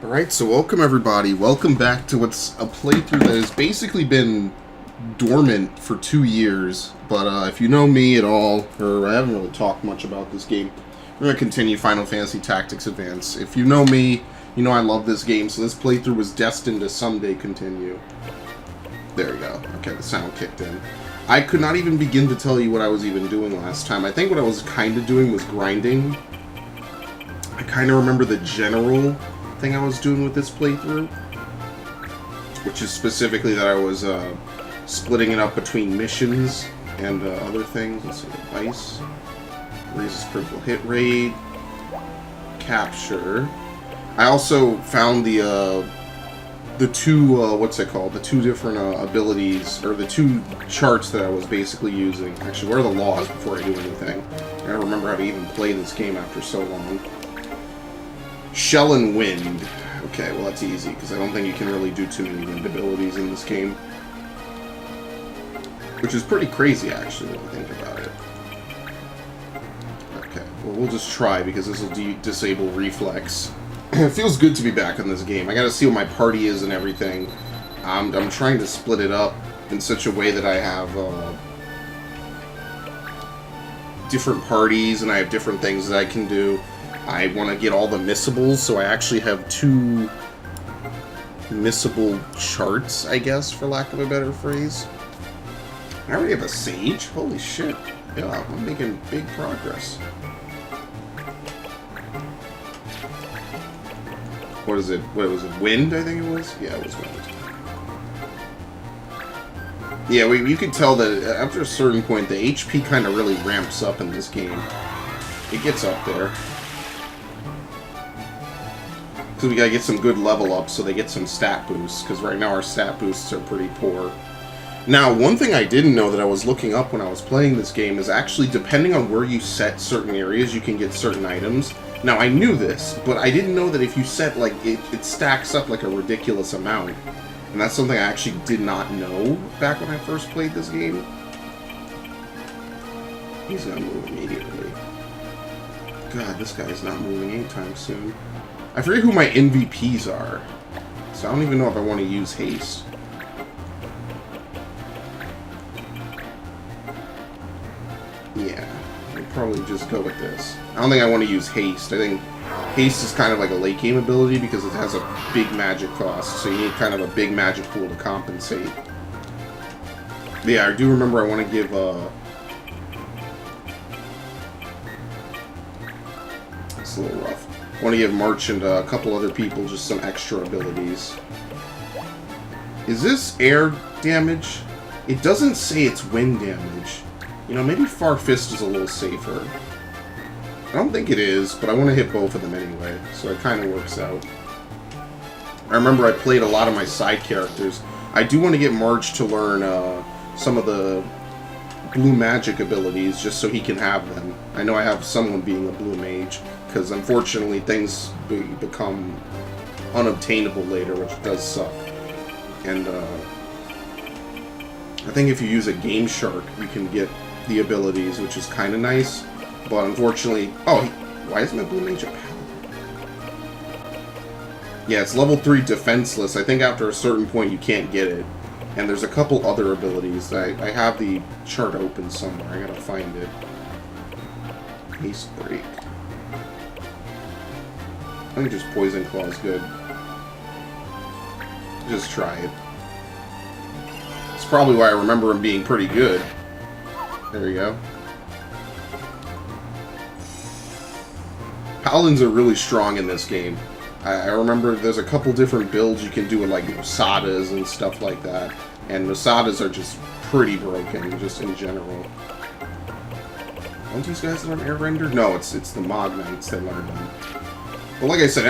Alright, so welcome everybody. Welcome back to what's a playthrough that has basically been dormant for 2 years. But if you know me at all, or I haven't really talked much about this game, we're going to continue Final Fantasy Tactics Advance. If you know me, you know I love this game, so this playthrough was destined to someday continue. There we go. Okay, the sound kicked in. I could not even begin to tell you what I was even doing last time. I think what I was kind of doing was grinding. I kind of remember the general thing I was doing with this playthrough, which is specifically that I was splitting it up between missions and other things. Let's see, ice raises critical hit rate, capture. I also found the two what's it called? The two different abilities, or the two charts that I was basically using. Actually, what are the laws before I do anything? I gotta remember how to even play this game after so long. Shell and Wind. Okay, well that's easy, because I don't think you can really do too many wind abilities in this game. Which is pretty crazy, actually, when you think about it. Okay, well we'll just try, because this will disable Reflex. It feels good to be back in this game. I gotta see what my party is and everything. I'm trying to split it up in such a way that I have different parties, and I have different things that I can do. I want to get all the missables, so I actually have 2 missable charts, I guess, for lack of a better phrase. I already have a Sage? Holy shit. Yeah, I'm making big progress. What is it? What was it? Wind, I think it was? Yeah, it was Wind. Yeah, you can tell that after a certain point, the HP kind of really ramps up in this game. It gets up there. So we gotta get some good level ups so they get some stat boosts, because right now our stat boosts are pretty poor. Now, one thing I didn't know that I was looking up when I was playing this game is actually, depending on where you set certain areas, you can get certain items. Now, I knew this, but I didn't know that if you set, like, it stacks up like a ridiculous amount. And that's something I actually did not know back when I first played this game. He's gonna move immediately. God, this guy's not moving anytime soon. I forget who my MVPs are, so I don't even know if I want to use haste. Yeah, I'd probably just go with this. I don't think I want to use haste. I think haste is kind of like a late game ability because it has a big magic cost, so you need kind of a big magic pool to compensate. Yeah, I do remember I want to give it's a little rough. I want to give March and a couple other people just some extra abilities. Is this air damage? It doesn't say it's wind damage. You know, maybe Farfist is a little safer. I don't think it is, but I want to hit both of them anyway, so it kind of works out. I remember I played a lot of my side characters. I do want to get March to learn some of the blue magic abilities, just so he can have them. I know I have someone being a blue mage, because unfortunately things become unobtainable later, which does suck. And I think if you use a Game Shark, you can get the abilities, which is kind of nice. But unfortunately... Oh, why isn't my blue mage a paladin? Yeah, it's level 3 defenseless. I think after a certain point you can't get it. And there's a couple other abilities. I have the chart open somewhere. I gotta find it. Haste Break. I think just Poison Claw is good. Just try it. It's probably why I remember him being pretty good. There we go. Paladins are really strong in this game. I remember there's a couple different builds you can do with like Masadas and stuff like that. And Masadas are just pretty broken, just in general. Aren't these guys that are air rendered? No, it's the Mog Knights that learn them. But like I said,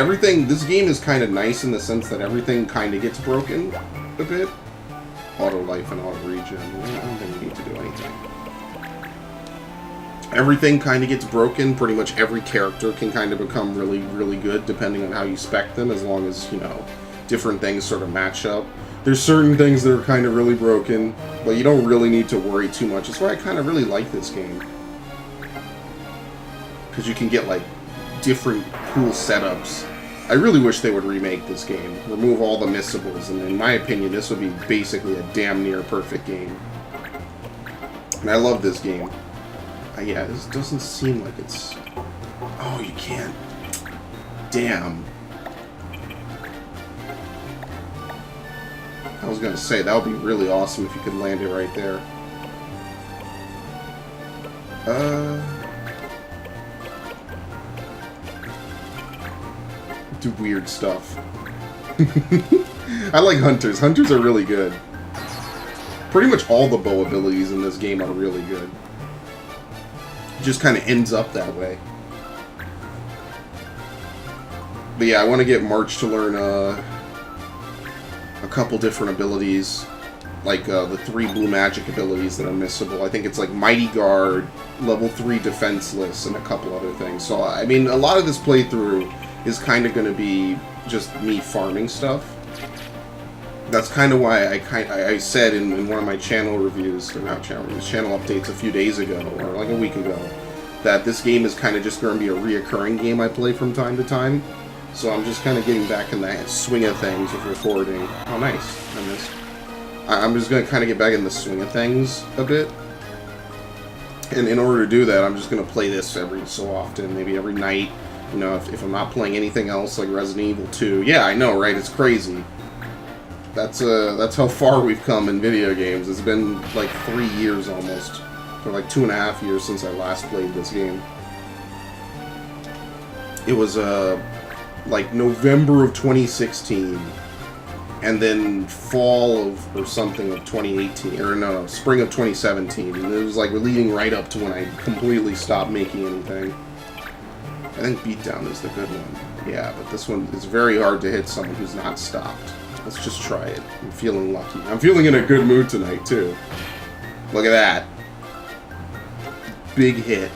this game is kind of nice in the sense that everything kind of gets broken a bit. Auto life and auto regen. I don't think we need to do anything. Everything kind of gets broken. Pretty much every character can kind of become really, really good depending on how you spec them, as long as, you know, different things sort of match up. There's certain things that are kind of really broken, but you don't really need to worry too much. That's why I kind of really like this game. Because you can get, like, different cool setups I really wish they would remake this game. Remove all the missables, and in my opinion, this would be basically a damn near perfect game. And I love this game. Yeah, this doesn't seem like it's... Oh, you can't. Damn. I was gonna say, that would be really awesome if you could land it right there. Do weird stuff. I like hunters. Hunters are really good. Pretty much all the bow abilities in this game are really good. It just kind of ends up that way. But yeah, I want to get March to learn a couple different abilities. Like the 3 blue magic abilities that are missable. I think it's like Mighty Guard, level 3 defenseless, and a couple other things. So, I mean, a lot of this playthrough is kind of going to be just me farming stuff. That's kind of why I said in one of my channel reviews, or not channel reviews, channel updates a few days ago, or like a week ago, that this game is kind of just going to be a reoccurring game I play from time to time. So I'm just kind of getting back in that swing of things with recording. Oh, nice. I missed. I'm just going to kind of get back in the swing of things a bit. And in order to do that, I'm just going to play this every so often, maybe every night. You know, if I'm not playing anything else, like Resident Evil 2. Yeah, I know, right? It's crazy. That's how far we've come in video games. It's been like 3 years almost. For like 2.5 years since I last played this game. It was, like November of 2016. And then fall of, or something of 2018. Or no, spring of 2017. And it was like leading right up to when I completely stopped making anything. I think Beatdown is the good one. Yeah, but this one is very hard to hit someone who's not stopped. Let's just try it. I'm feeling lucky. I'm feeling in a good mood tonight, too. Look at that. Big hit.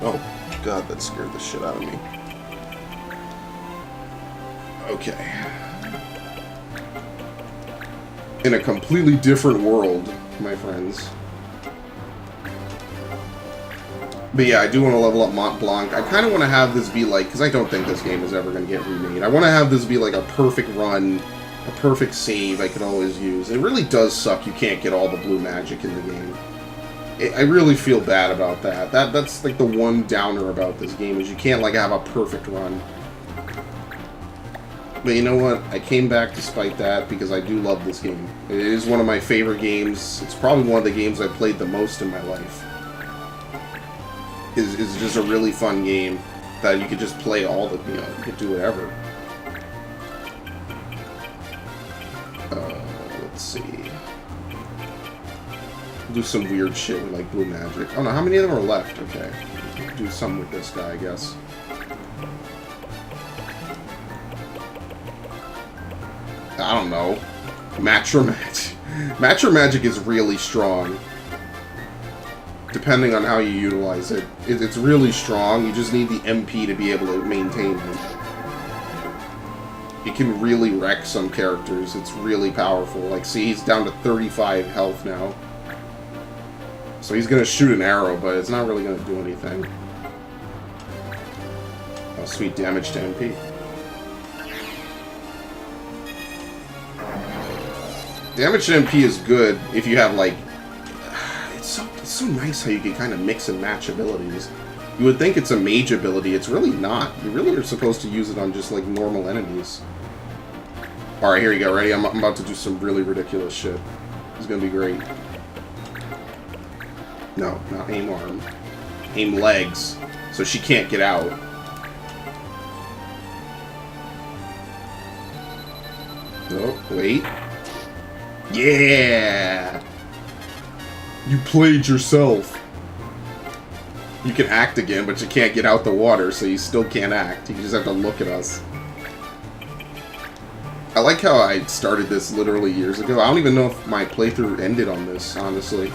Oh, God, that scared the shit out of me. Okay. In a completely different world, my friends. But yeah, I do want to level up Mont Blanc. I kind of want to have this be like, because I don't think this game is ever going to get remade. I want to have this be like a perfect run, a perfect save I could always use. It really does suck you can't get all the blue magic in the game. I really feel bad about that. That's like the one downer about this game, is you can't like have a perfect run. But you know what? I came back despite that because I do love this game. It is one of my favorite games. It's probably one of the games I've played the most in my life. Is just a really fun game that you could just play all the, you know, you could do whatever. Let's see. Do some weird shit with like blue magic. Oh no, how many of them are left? Okay. Do something with this guy, I guess. I don't know. Match or match. Match or magic is really strong. Depending on how you utilize it. It's really strong. You just need the MP to be able to maintain it. It can really wreck some characters. It's really powerful. Like, see, he's down to 35 health now. So he's going to shoot an arrow, but it's not really going to do anything. Oh, sweet damage to MP. Damage to MP is good if you have, like... It's so nice how you can kind of mix and match abilities. You would think it's a mage ability. It's really not. You really are supposed to use it on just, like, normal enemies. Alright, here you go. Ready? I'm about to do some really ridiculous shit. It's gonna be great. No, not aim arm. Aim legs. So she can't get out. Oh, wait. Yeah! You played yourself. You can act again, but you can't get out the water, so you still can't act. You just have to look at us. I like how I started this literally years ago. I don't even know if my playthrough ended on this, honestly.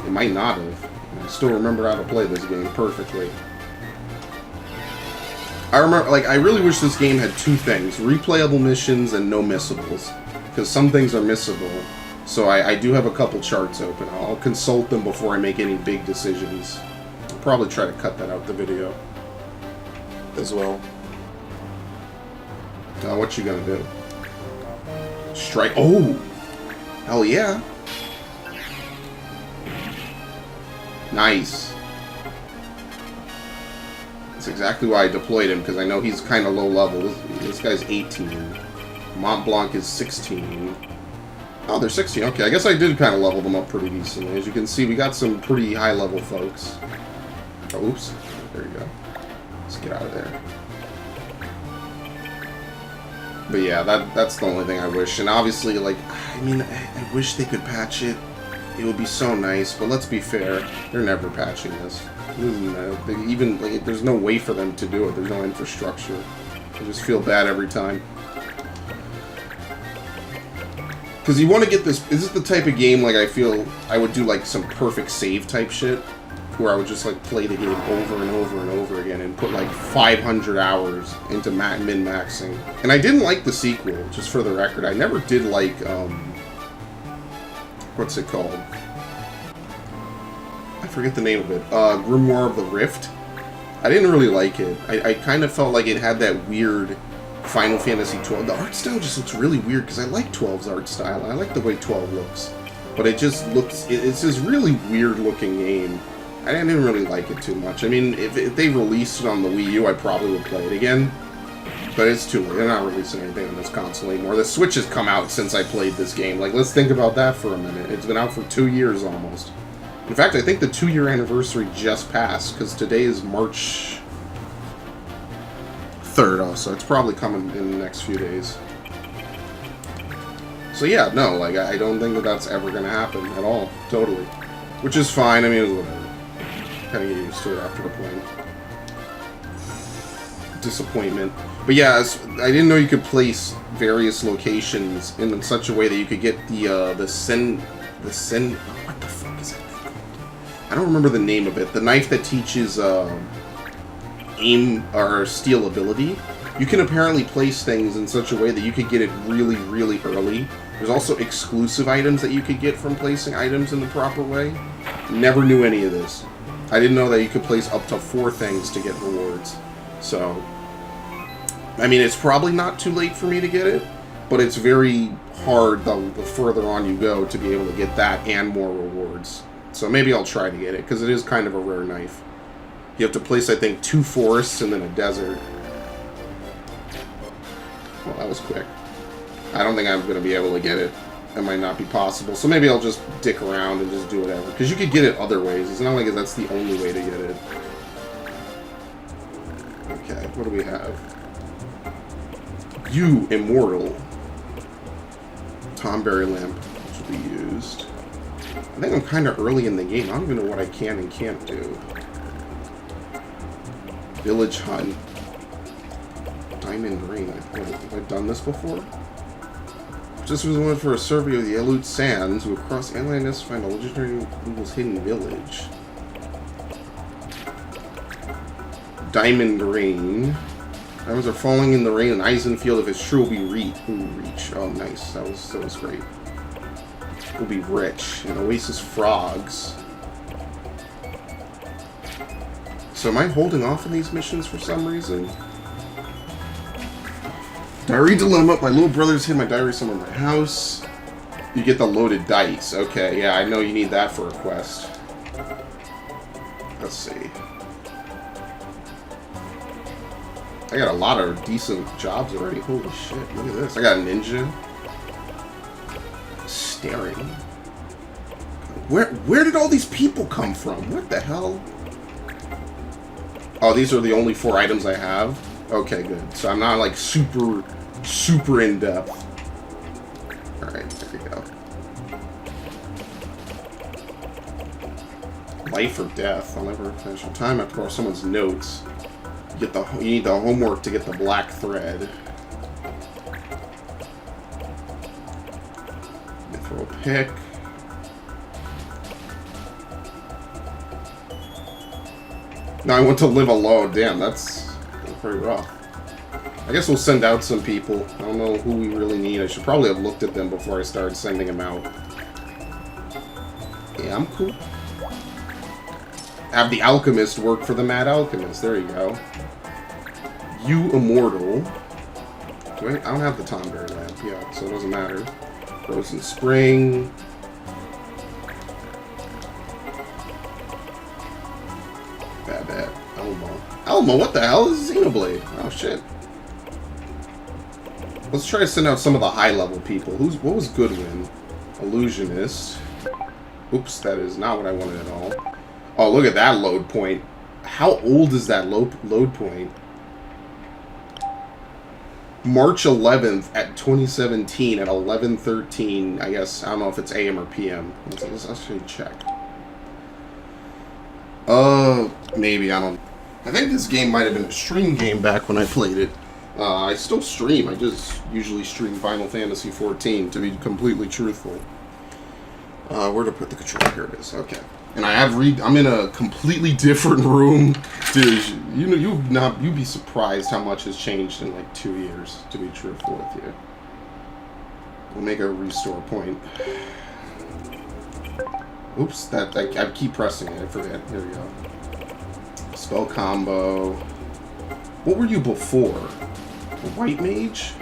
It might not have. I still remember how to play this game perfectly. I remember, like, I really wish this game had two things. Replayable missions and no missables. Because some things are missable. So I do have a couple charts open. I'll consult them before I make any big decisions. I'll probably try to cut that out the video. as well. What you gonna do? Strike. Oh! Hell yeah. Nice. That's exactly why I deployed him, because I know he's kind of low level. This guy's 18. Mont Blanc is 16. Oh, they're 16. Okay, I guess I did kind of level them up pretty decently. As you can see, we got some pretty high-level folks. Oh, oops. There you go. Let's get out of there. But yeah, that's the only thing I wish. And obviously, like, I mean, I wish they could patch it. It would be so nice. But let's be fair, they're never patching this. Even, like, there's no way for them to do it. There's no infrastructure. I just feel bad every time. Because you want to get this... Is this the type of game, like, I feel I would do, like, some perfect save type shit? Where I would just, like, play the game over and over and over again and put, like, 500 hours into min-maxing. And I didn't like the sequel, just for the record. I never did like, what's it called? I forget the name of it. Grimoire of the Rift. I didn't really like it. I kind of felt like it had that weird Final Fantasy XII. The art style just looks really weird, because I like 12's art style. I like the way 12 looks. But it just looks... It's this really weird-looking game. I didn't really like it too much. I mean, if they released it on the Wii U, I probably would play it again. But it's too late. They're not releasing anything on this console anymore. The Switch has come out since I played this game. Like, let's think about that for a minute. It's been out for 2 years almost. In fact, I think the 2-year anniversary just passed, because today is March 3rd, so it's probably coming in the next few days. So yeah, no, like, I don't think that that's ever going to happen at all. Totally. Which is fine. I mean, it's whatever. Kind of get used to it after the point. Disappointment. But yeah, I didn't know you could place various locations in such a way that you could get the Sen... What the fuck is that thing called? I don't remember the name of it. The knife that teaches aim or steal ability. You can apparently place things in such a way that you could get it really, really early. There's also exclusive items that you could get from placing items in the proper way. Never knew any of this. I didn't know that you could place up to 4 things to get rewards. So, I mean, it's probably not too late for me to get it, but it's very hard the further on you go to be able to get that and more rewards. So maybe I'll try to get it, because it is kind of a rare knife. You have to place, I think, 2 forests and then a desert. Well, that was quick. I don't think I'm going to be able to get it. That might not be possible. So maybe I'll just dick around and just do whatever. Because you could get it other ways. It's not like that's the only way to get it. Okay, what do we have? You, Immortal. Tomberry Lamp, which will be used. I think I'm kind of early in the game. I don't even know what I can and can't do. Village Hunt. Diamond Ring. Have I done this before? This was one for a survey of the Elut Sands, who across Atlantis find a legendary Google's hidden village. Diamond Ring. Diamonds are falling in the rain, and Eisenfield, if it's true, will be reach. Oh, nice. That was great. Will be rich. And Oasis Frogs. So am I holding off on these missions for some reason? Diary Dilemma. My little brother's hid my diary somewhere in my house. You get the loaded dice. Okay, yeah, I know you need that for a quest. Let's see. I got a lot of decent jobs already. Holy shit, look at this. I got a ninja. Staring. Where did all these people come from? What the hell? Oh, these are the only 4 items I have? Okay, good. So I'm not, like, super in-depth. Alright, there we go. Life or death. I'll never finish on time after all someone's notes. You need the homework to get the black thread. Throw a pick. Now I want to live alone. Damn, that's pretty rough. I guess we'll send out some people. I don't know who we really need. I should probably have looked at them before I started sending them out. Yeah, I'm cool. Have the Alchemist work for the Mad Alchemist. There you go. You Immortal. I don't have the Tonberry Lab. Yeah, so it doesn't matter. Frozen Spring. Bad. Elmo, what the hell is Xenoblade? Oh, shit. Let's try to send out some of the high-level people. What was Goodwin? Illusionist. Oops, that is not what I wanted at all. Oh, look at that load point. How old is that load point? March 11th at 2017 at 11:13. I guess, I don't know if it's AM or PM. Let's actually check. Maybe, I don't... I think this game might have been a stream game back when I played it. I still stream. I just usually stream Final Fantasy XIV, to be completely truthful. Where to put the controller? Here it is. Okay. And I have I'm in a completely different room. Dude, you'd be surprised how much has changed in like 2 years, to be truthful with you. We'll make a restore point. Oops, I keep pressing it. I forget. Here we go. Spell combo. What were you before? A white mage?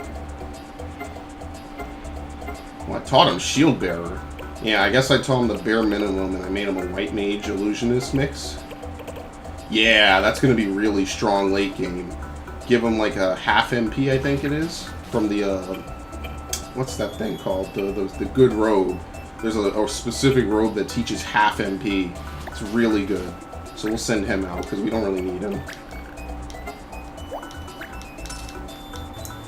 Well, I taught him shield bearer. Yeah, I guess I taught him the bare minimum and I made him a white mage illusionist mix. Yeah, that's going to be really strong late game. Give him like a half MP, I think it is, from the, what's that thing called? The good robe. There's a specific robe that teaches half MP. It's really good. So we'll send him out because we don't really need him.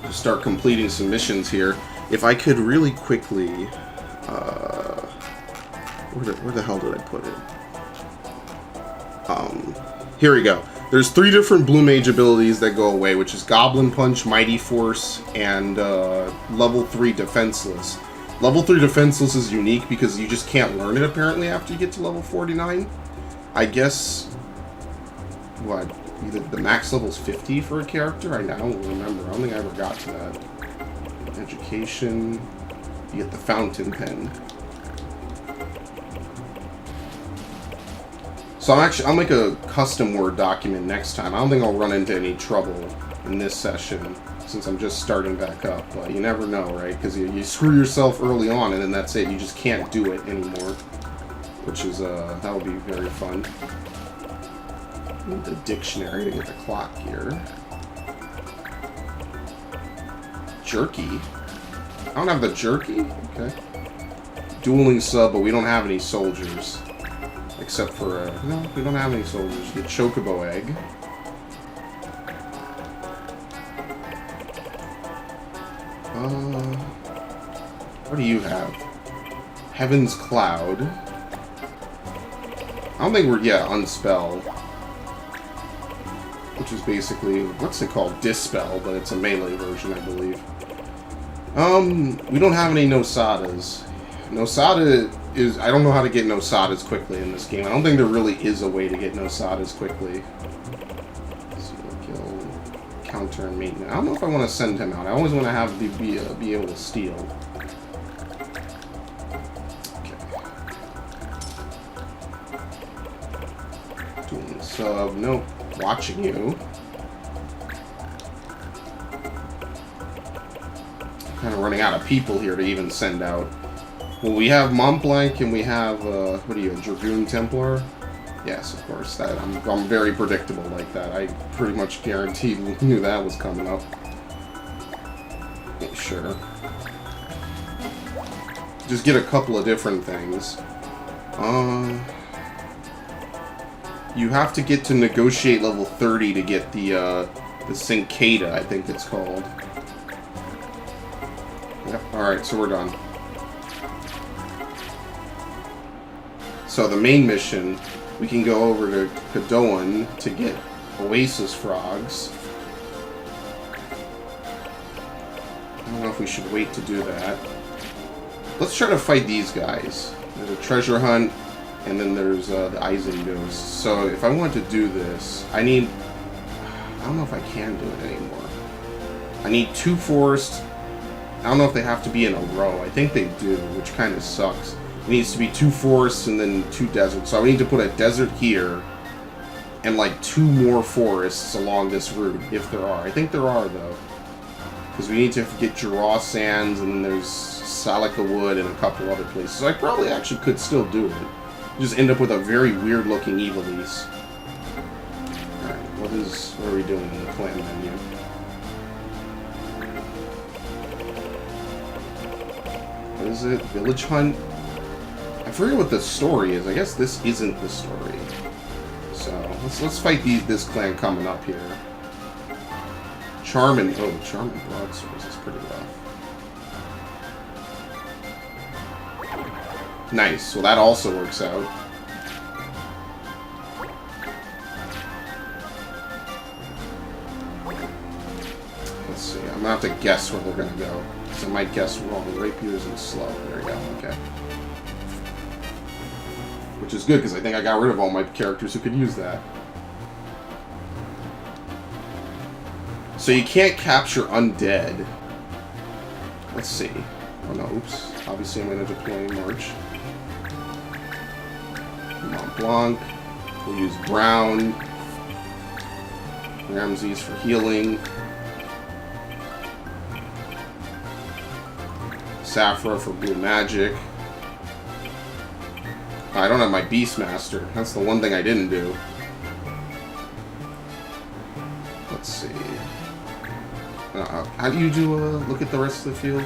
Just start completing some missions here. If I could really quickly, where the hell did I put it? Here we go. There's 3 different Blue Mage abilities that go away, which is Goblin Punch, Mighty Force, and level 3 Defenseless. Level 3 Defenseless is unique because you just can't learn it apparently after you get to level 49. I guess, what, either the max level's 50 for a character? I don't remember. I don't think I ever got to that. Education, you get the Fountain Pen. So I'll make a custom Word document next time. I don't think I'll run into any trouble in this session since I'm just starting back up, but you never know, right? Because you screw yourself early on and then that's it. You just can't do it anymore, which is, that'll be very fun. Need the dictionary to get the clock here. Jerky? I don't have the jerky? Okay. Dueling sub, but we don't have any soldiers. Except for, no, we don't have any soldiers. The Chocobo egg. What do you have? Heaven's Cloud. I don't think we're, Unspell. Which is basically, what's it called? Dispel, but it's a melee version, I believe. We don't have any Nosadas. Nosada is, I don't know how to get Nosadas quickly in this game. I don't think there really is a way to get Nosadas quickly. Kill, counter, and maintenance. I don't know if I want to send him out. I always want to have be able to steal. Okay. Doing sub, nope. Watching you. Kind of running out of people here to even send out. Well, we have Mont Blanc and we have, what are you, a Dragoon Templar? Yes, of course. I'm very predictable like that. I pretty much guaranteed knew that was coming up. Make sure. Just get a couple of different things. You have to get to negotiate level 30 to get the Cincada, I think it's called. Yep, alright, so we're done. So the main mission, we can go over to Kadoan to get Oasis Frogs. I don't know if we should wait to do that. Let's try to fight these guys. There's a treasure hunt, and then there's the Eisendos. So if I want to do this, I don't know if I can do it anymore. I need 2 forests. I don't know if they have to be in a row. I think they do, which kind of sucks. It needs to be 2 forests and then 2 deserts. So I need to put a desert here, and like 2 more forests along this route, if there are. I think there are, though. Because we need to get Jura Sands, and then there's Salika Wood and a couple other places. So I probably actually could still do it. Just end up with a very weird-looking Ivalice. Alright, what are we doing in the clan menu? What is it? Village Hunt? I forget what the story is. I guess this isn't the story. So, let's fight this clan coming up here. Charmin Broadswords is pretty rough. Nice. Well, that also works out. Let's see. I'm gonna have to guess where they're gonna go. So I might guess wrong. Rapiers and slow. There we go. Okay. Which is good, because I think I got rid of all my characters who could use that. So you can't capture undead. Let's see. Oh no, oops. Obviously I'm going to deploy March. Mont Blanc. We'll use Brown. Ramses for healing. Saphra for blue magic. I don't have my Beastmaster. That's the one thing I didn't do. Let's see. How do you do look at the rest of the field?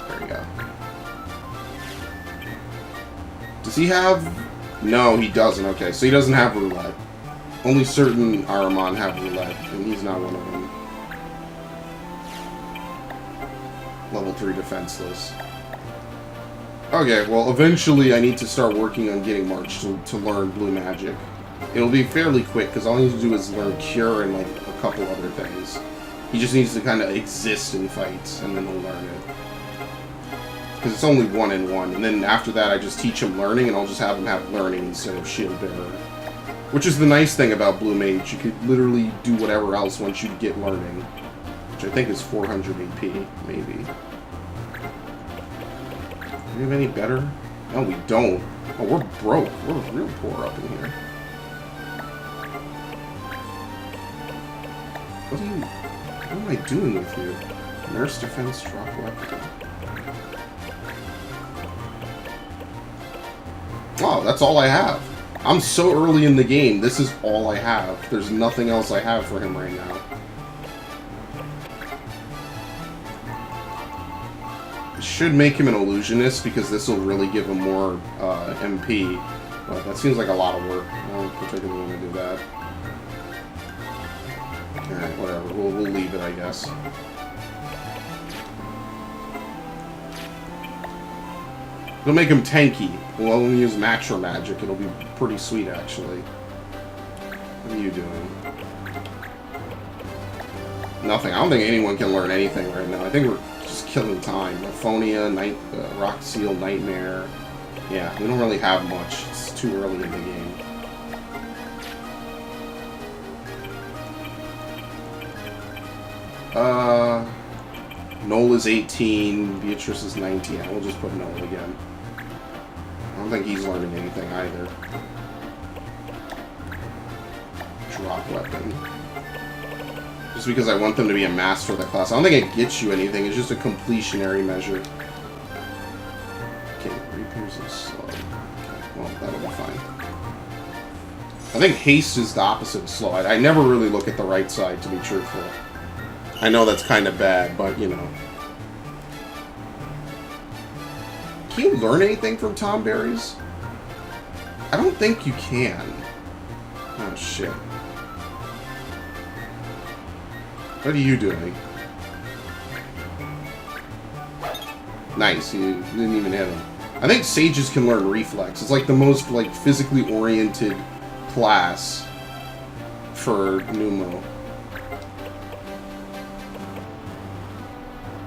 There we go. Does he have... No, he doesn't. Okay, so he doesn't have roulette. Only certain Ahriman have roulette, and he's not one of them. Level 3 defenseless. Okay, well, eventually I need to start working on getting March to learn blue magic. It'll be fairly quick, because all I need to do is learn Cure and, like, a couple other things. He just needs to kind of exist in fights, and then he'll learn it. Because it's only 1 in 1, and then after that I just teach him learning, and I'll just have him have learning instead of shield bearer. Which is the nice thing about Blue Mage. You could literally do whatever else once you get learning. Which I think is 400 AP, maybe. Do we have any better? No, we don't. Oh, we're broke. We're real poor up in here. What am I doing with you? Nurse defense, drop weapon. Oh, that's all I have. I'm so early in the game. This is all I have. There's nothing else I have for him right now. I should make him an illusionist because this will really give him more MP. But that seems like a lot of work. I don't particularly want to do that. Alright, whatever. We'll leave it, I guess. It'll make him tanky. We'll only use Macro Magic. It'll be pretty sweet, actually. What are you doing? Nothing. I don't think anyone can learn anything right now. I think we're just killing time. Aphonia, Rock Seal, Nightmare. Yeah, we don't really have much. It's too early in the game. Noel is 18, Beatrice is 19. We'll just put Noel again. I don't think he's learning anything either. Drop weapon. Just because I want them to be a master of the class. I don't think it gets you anything, it's just a completionary measure. Okay, Reapers is slow. Okay, well, that'll be fine. I think haste is the opposite of slow. I never really look at the right side, to be truthful. I know that's kind of bad, but, you know. Can you learn anything from Tom Berries? I don't think you can. Oh, shit. What are you doing? Nice, you didn't even hit him. I think sages can learn reflex. It's like the most, like, physically oriented class for Numo.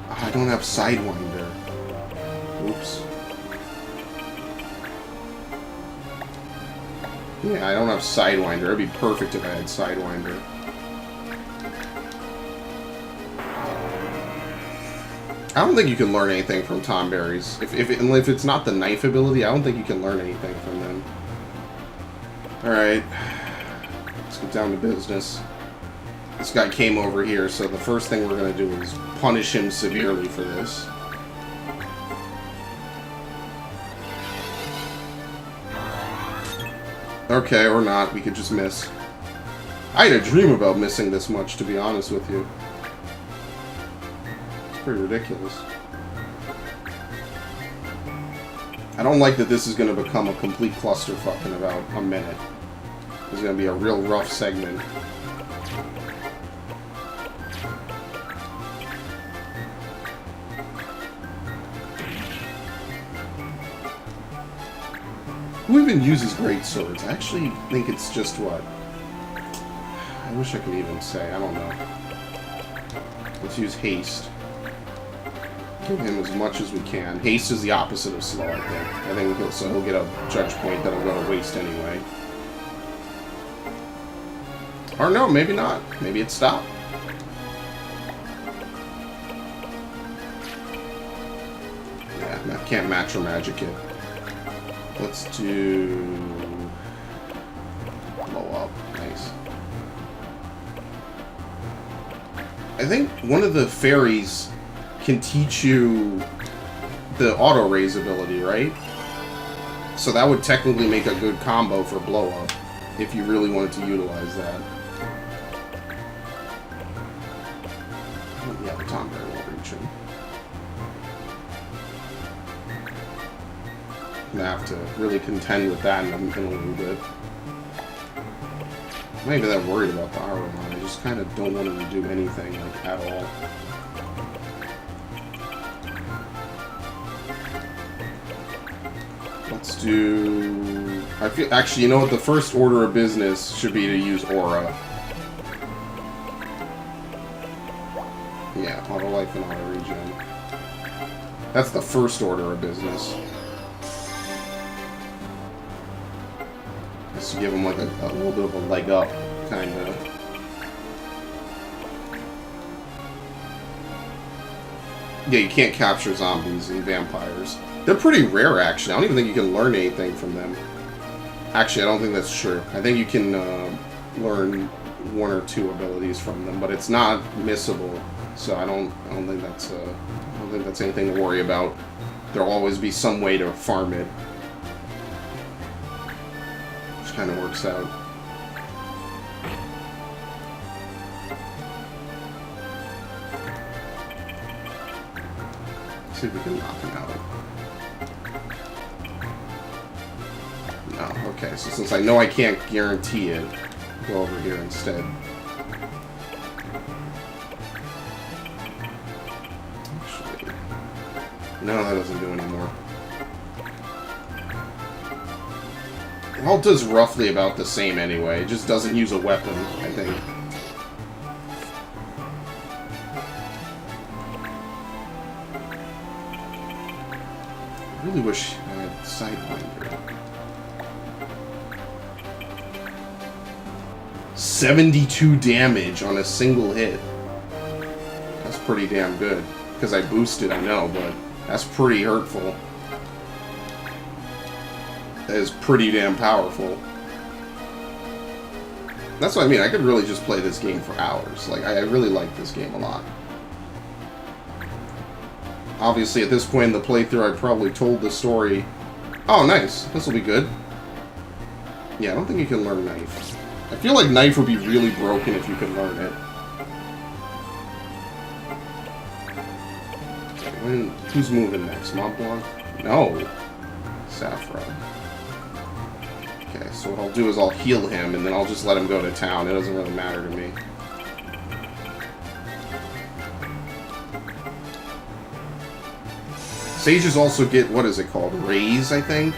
I don't have Sidewinder. Oops. Yeah, I don't have Sidewinder. It'd be perfect if I had Sidewinder. I don't think you can learn anything from Tom Berries. If it's not the knife ability, I don't think you can learn anything from them. Alright. Let's get down to business. This guy came over here, so the first thing we're going to do is punish him severely for this. Okay, or not. We could just miss. I had a dream about missing this much, to be honest with you. It's pretty ridiculous. I don't like that this is going to become a complete clusterfuck in about a minute. It's going to be a real rough segment. Who even uses great swords? I actually think it's just what? I wish I could even say. I don't know. Let's use haste. Give him as much as we can. Haste is the opposite of slow, I think. I think he'll get a judge point that'll go to waste anyway. Or no, maybe not. Maybe it stopped. Yeah, I can't match or magic it. Let's do... blow up. Nice. I think one of the fairies can teach you the auto raise ability, right? So that would technically make a good combo for blow up if you really wanted to utilize that. Yeah, the Tomberry won't reach him. I'm gonna have to really contend with that in a little bit. I'm not even that worried about the Aramon. I just kind of don't want him to do anything, like, at all. Let's do... I feel... Actually, you know what? The first order of business should be to use Aura. Yeah, auto life and auto regen. That's the first order of business. Just to give him like a little bit of a leg up, kinda. Yeah, you can't capture zombies and vampires. They're pretty rare, actually. I don't even think you can learn anything from them. Actually, I don't think that's true. I think you can learn one or two abilities from them, but it's not missable. So I don't think that's anything to worry about. There'll always be some way to farm it, which kind of works out. Let's see if we can knock him out. No, okay. So since I know I can't guarantee it, I'll go over here instead. No, that doesn't do anymore. It all does roughly about the same anyway. It just doesn't use a weapon, I think. I really wish I had Sidewinder. 72 damage on a single hit. That's pretty damn good. Because I boosted, I know, but... that's pretty hurtful. That is pretty damn powerful. That's what I mean. I could really just play this game for hours. Like, I really like this game a lot. Obviously, at this point in the playthrough, I probably told the story. Oh, nice. This will be good. Yeah, I don't think you can learn Knife. I feel like Knife would be really broken if you could learn it. Who's moving next? Mont Blanc? No. Saffron. Okay, so what I'll do is I'll heal him, and then I'll just let him go to town. It doesn't really matter to me. Sages also get, what is it called? Raise, I think?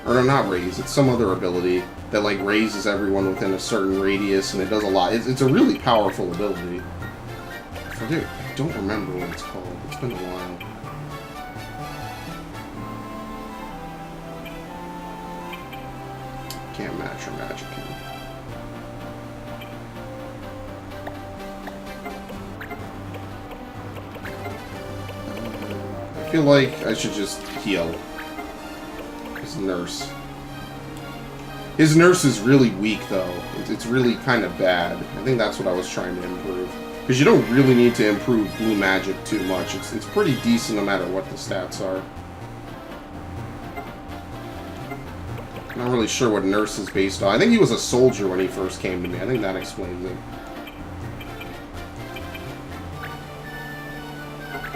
Or no, not Raise. It's some other ability that, like, raises everyone within a certain radius, and it does a lot. It's a really powerful ability. I don't remember what it's called. It's been a while. Can't match or magic him. I feel like I should just heal. Just nurse. His nurse is really weak, though. It's really kind of bad. I think that's what I was trying to improve. Because you don't really need to improve blue magic too much. It's pretty decent no matter what the stats are. I'm not really sure what nurse is based on. I think he was a soldier when he first came to me. I think that explains it.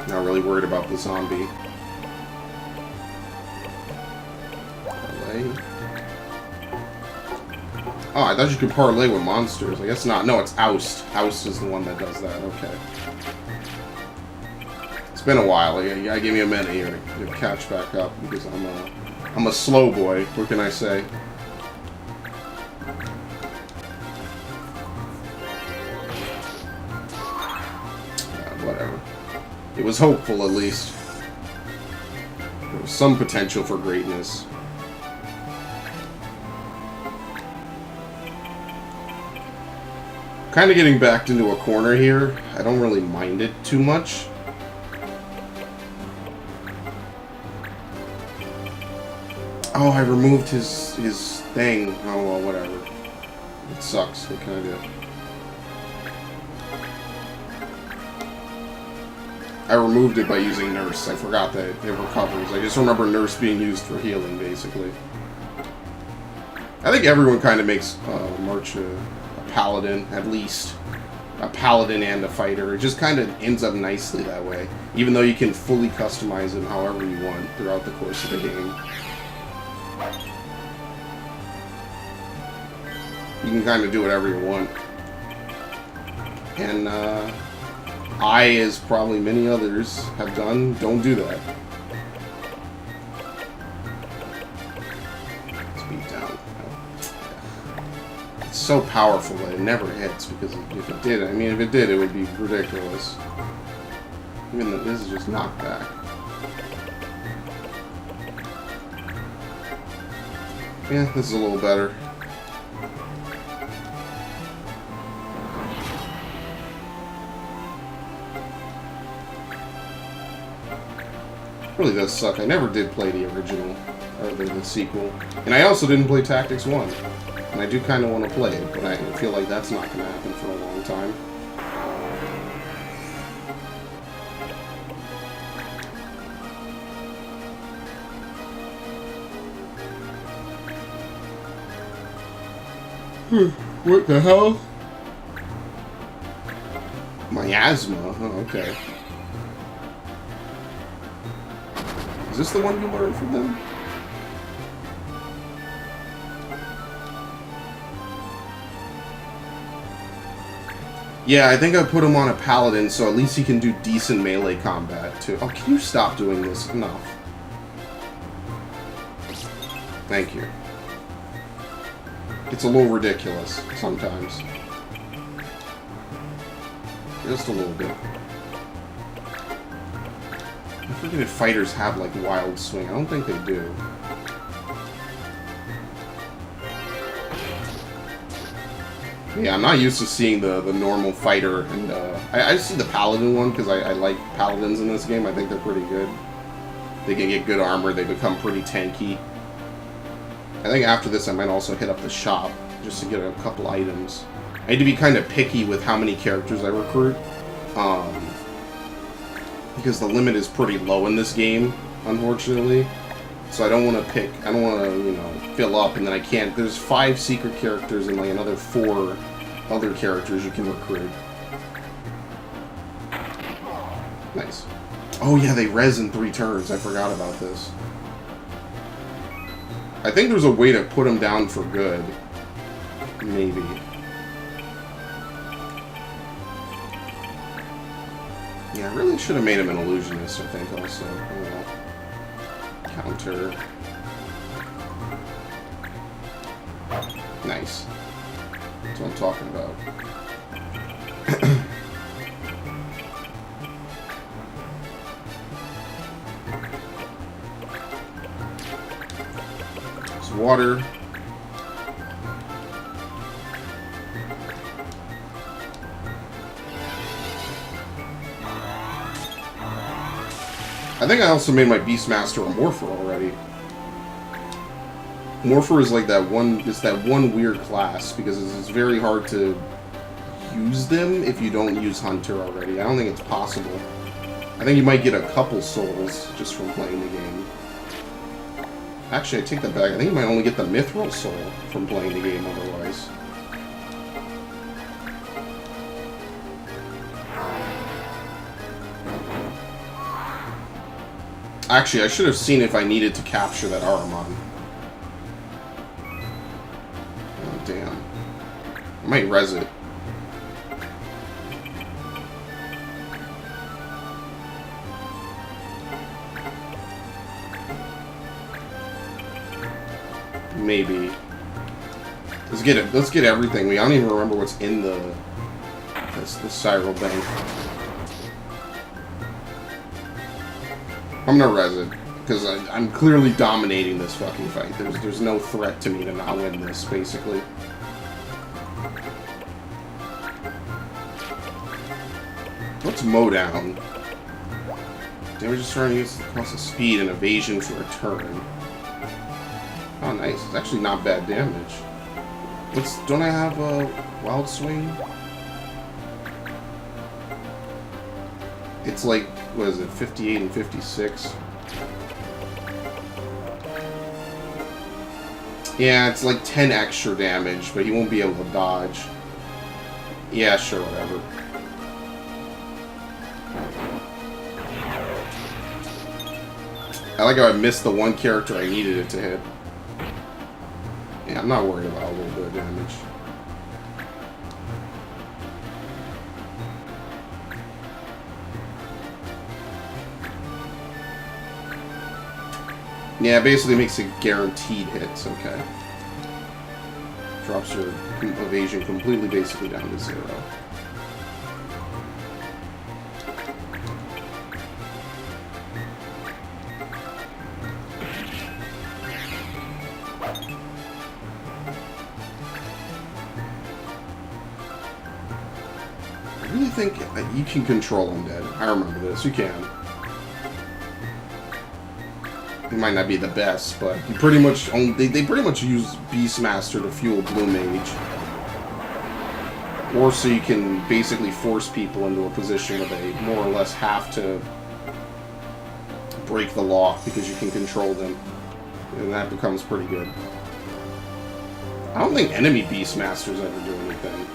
Not really worried about the zombie. Parlay. Oh, I thought you could parlay with monsters. I guess not. No, it's Oust. Oust is the one that does that. Okay. It's been a while. You gotta give me a minute here to catch back up because I'm a slow boy. What can I say? Whatever. It was hopeful, at least. There was some potential for greatness. Kind of getting backed into a corner here. I don't really mind it too much. Oh, I removed his thing. Oh, well, whatever. It sucks. What can I do? I removed it by using Nurse. I forgot that it recovers. I just remember Nurse being used for healing, basically. I think everyone kind of makes March a paladin, at least. A paladin and a fighter. It just kind of ends up nicely that way. Even though you can fully customize him however you want throughout the course of the game. You can kind of do whatever you want. And, I, as probably many others have done, don't do that. Speed down. It's so powerful that it never hits, because if it did, I mean, if it did, it would be ridiculous. Even though this is just knockback. Yeah, this is a little better. Really does suck. I never did play the original, or the sequel. And I also didn't play Tactics 1. And I do kind of want to play it, but I feel like that's not going to happen for a long time. What the hell? Miasma? Oh, okay. Is this the one you learned from them? Yeah, I think I put him on a paladin, so at least he can do decent melee combat, too. Oh, can you stop doing this? Enough. Thank you. It's a little ridiculous, sometimes. Just a little bit. I forget if fighters have, like, wild swing. I don't think they do. Yeah, I'm not used to seeing the normal fighter, and I just see the paladin one, because I like paladins in this game. I think they're pretty good. They can get good armor, they become pretty tanky. I think after this I might also hit up the shop, just to get a couple items. I need to be kind of picky with how many characters I recruit. Because the limit is pretty low in this game, unfortunately. So I don't want to pick, I don't want to, you know, fill up and then I can't. There's 5 secret characters and like another 4 other characters you can recruit. Nice. Oh yeah, they res in 3 turns. I forgot about this. I think there's a way to put them down for good. Maybe. Yeah, I really should have made him an illusionist, I think, also. Oh, well. Counter. Nice. That's what I'm talking about. There's water. I think I also made my Beastmaster a Morpher already. Morpher is like that one. It's that one weird class because it's very hard to use them if you don't use Hunter already. I don't think it's possible. I think you might get a couple souls just from playing the game. Actually, I take that back. I think you might only get the Mithril soul from playing the game otherwise. Actually, I should have seen if I needed to capture that Ahriman. Oh, damn. I might res it. Maybe. Let's get it. Let's get everything. I don't even remember what's in the Cyril Bank. I'm gonna res it because I'm clearly dominating this fucking fight. There's no threat to me to not win this, basically. What's mow down? Damage is trying to use the cost of speed and evasion for a turn. Oh, nice. It's actually not bad damage. Don't I have a wild swing? It's like, what is it, 58 and 56? Yeah, it's like 10 extra damage, but he won't be able to dodge. Yeah, sure, whatever. I like how I missed the one character I needed it to hit. Yeah, I'm not worried about a little bit of damage. Yeah, it basically makes it guaranteed hits, okay. Drops your evasion completely basically down to 0. I really think you can control undead. I remember this. You can. It might not be the best, but you pretty much they pretty much use Beastmaster to fuel Blue Mage. Or so you can basically force people into a position where they more or less have to break the lock because you can control them. And that becomes pretty good. I don't think enemy Beastmasters ever do anything.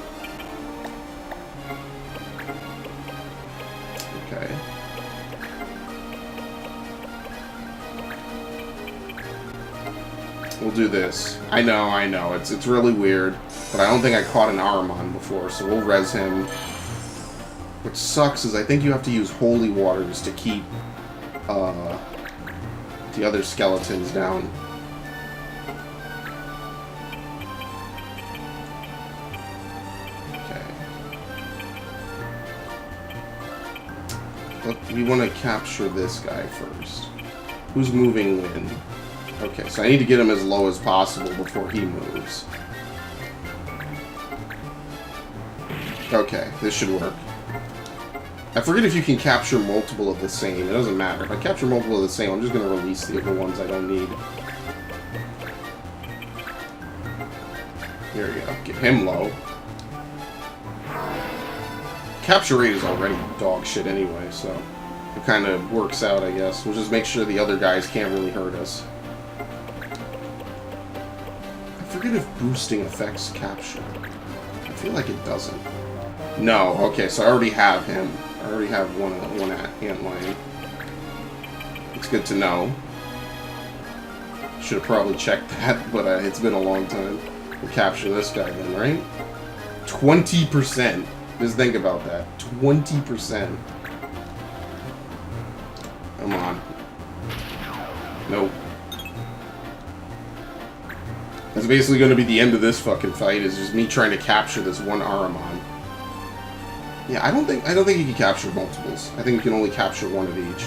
Okay. We'll do this. I know. It's really weird. But I don't think I caught an Ahriman before, so we'll res him. What sucks is I think you have to use holy waters to keep the other skeletons down. Okay. Look, we want to capture this guy first. Who's moving when? Okay, so I need to get him as low as possible before he moves. Okay, this should work. I forget if you can capture multiple of the same. It doesn't matter. If I capture multiple of the same, I'm just going to release the other ones I don't need. There we go. Get him low. Capture rate is already dog shit anyway, so it kind of works out, I guess. We'll just make sure the other guys can't really hurt us. I forget if boosting affects capture. I feel like it doesn't. No, okay, so I already have him. I already have one antlion. It's good to know. Should have probably checked that, but it's been a long time. We'll capture this guy then, right? 20%. Just think about that. 20%. Come on. Nope. That's basically going to be the end of this fucking fight, is just me trying to capture this one Ahriman. Yeah, I don't think you can capture multiples. I think you can only capture one of each.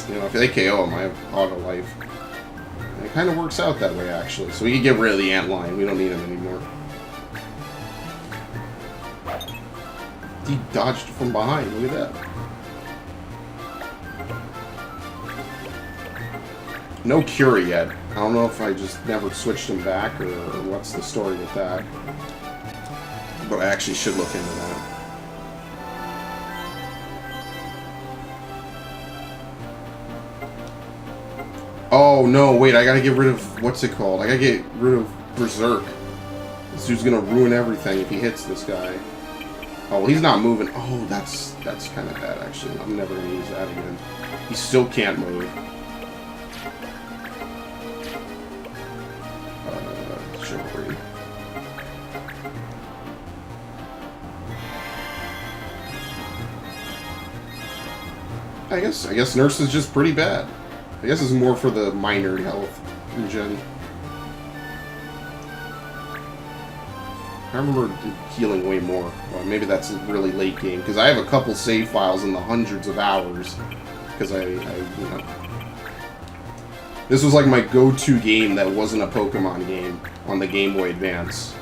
You know, if they KO him, I have auto life. And it kind of works out that way, actually. So we can get rid of the antlion. We don't need him anymore. He dodged from behind. Look at that. No cure yet. I don't know if I just never switched him back or what's the story with that. But I actually should look into that. Oh, no, wait, I gotta get rid of... What's it called? I gotta get rid of Berserk. This dude's gonna ruin everything if he hits this guy. Oh, well, he's not moving. Oh, that's kind of bad, actually. I'm never gonna use that again. He still can't move. Chivalry. I guess Nurse is just pretty bad. I guess it's more for the minor health regen. I remember healing way more. Well, maybe that's really late game, because I have a couple save files in the hundreds of hours. Because you know... This was like my go-to game that wasn't a Pokemon game on the Game Boy Advance.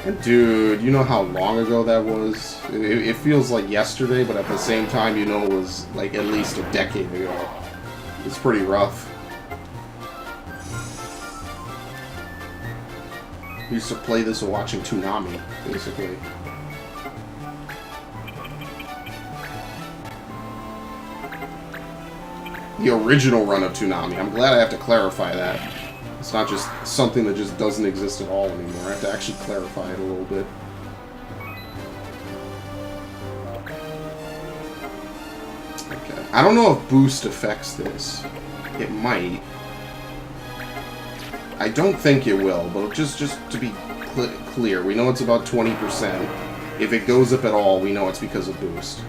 And dude, you know how long ago that was? It feels like yesterday, but at the same time, you know it was like at least a decade ago. It's pretty rough. We used to play this while watching Toonami, basically. The original run of Toonami. I'm glad I have to clarify that. It's not just something that just doesn't exist at all anymore. I have to actually clarify it a little bit. Okay. I don't know if Boost affects this. It might. I don't think it will, but just to be clear, we know it's about 20%. If it goes up at all, we know it's because of Boost.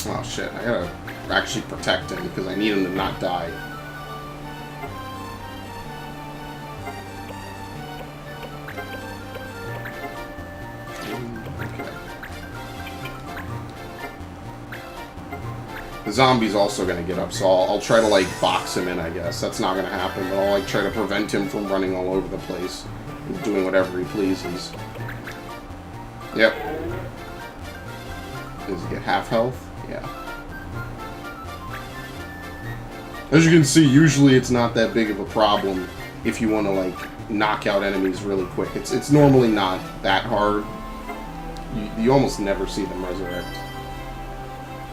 Oh shit, I gotta actually protect him because I need him to not die. Okay. The zombie's also gonna get up, so I'll try to like box him in, I guess. That's not gonna happen, but I'll like try to prevent him from running all over the place and doing whatever he pleases. Yep. Does he get half health? Yeah. As you can see, usually it's not that big of a problem if you want to, like, knock out enemies really quick. It's normally not that hard. You almost never see them resurrect.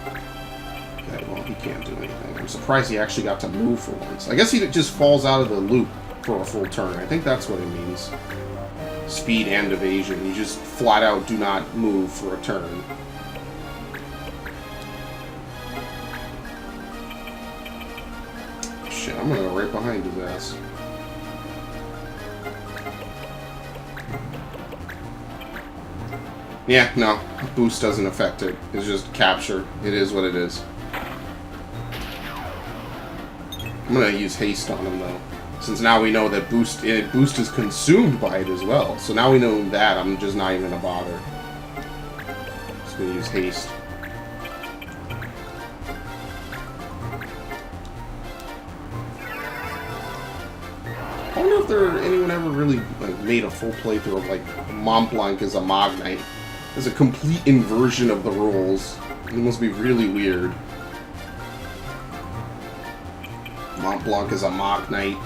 Okay, well, he can't do anything. I'm surprised he actually got to move for once. I guess he just falls out of the loop for a full turn. I think that's what it means. Speed and evasion. You just flat out do not move for a turn. Shit, I'm gonna go right behind his ass. Yeah, no. Boost doesn't affect it. It's just capture. It is what it is. I'm gonna use haste on him, though. Since now we know that Boost is consumed by it as well. So now we know that, I'm just not even gonna bother. Just gonna use haste. I wonder if anyone ever really like made a full playthrough of like Mont Blanc as a Magnite. There's a complete inversion of the rules. It must be really weird. Mont Blanc as a Magnite.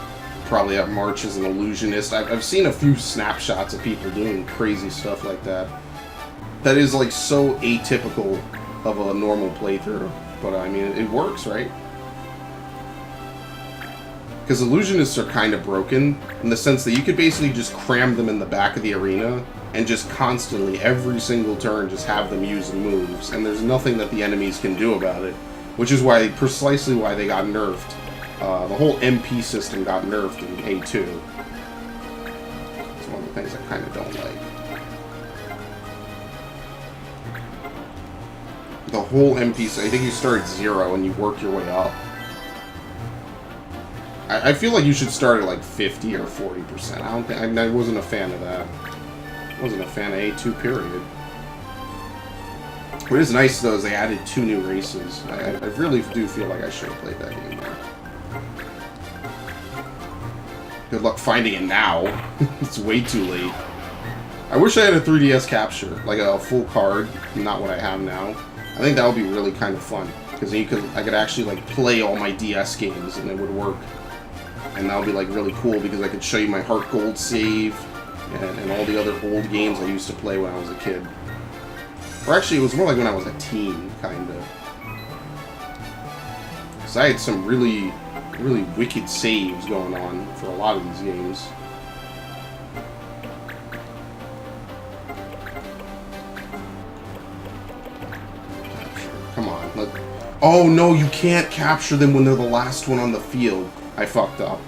Probably have March as an illusionist. I've seen a few snapshots of people doing crazy stuff like that. That is like so atypical of a normal playthrough. But I mean, it works, right? Because illusionists are kind of broken in the sense that you could basically just cram them in the back of the arena and just constantly, every single turn, just have them use moves, and there's nothing that the enemies can do about it, which is precisely why they got nerfed. The whole MP system got nerfed in A2. It's one of the things I kind of don't like. The whole MP, I think you start at 0 and you work your way up. I feel like you should start at like 50 or 40%. I wasn't a fan of that. I wasn't a fan of A2, period. What is nice, though, is they added 2 new races. I really do feel like I should have played that game more. Good luck finding it now. It's way too late. I wish I had a 3DS capture, like a full card, not what I have now. I think that would be really kind of fun, because I could actually like play all my DS games and it would work. And that would be like really cool because I could show you my Heart Gold save and all the other old games I used to play when I was a kid. Or actually, it was more like when I was a teen, kind of. Because I had some really, really wicked saves going on for a lot of these games. Come on. Oh, no, you can't capture them when they're the last one on the field. I fucked up.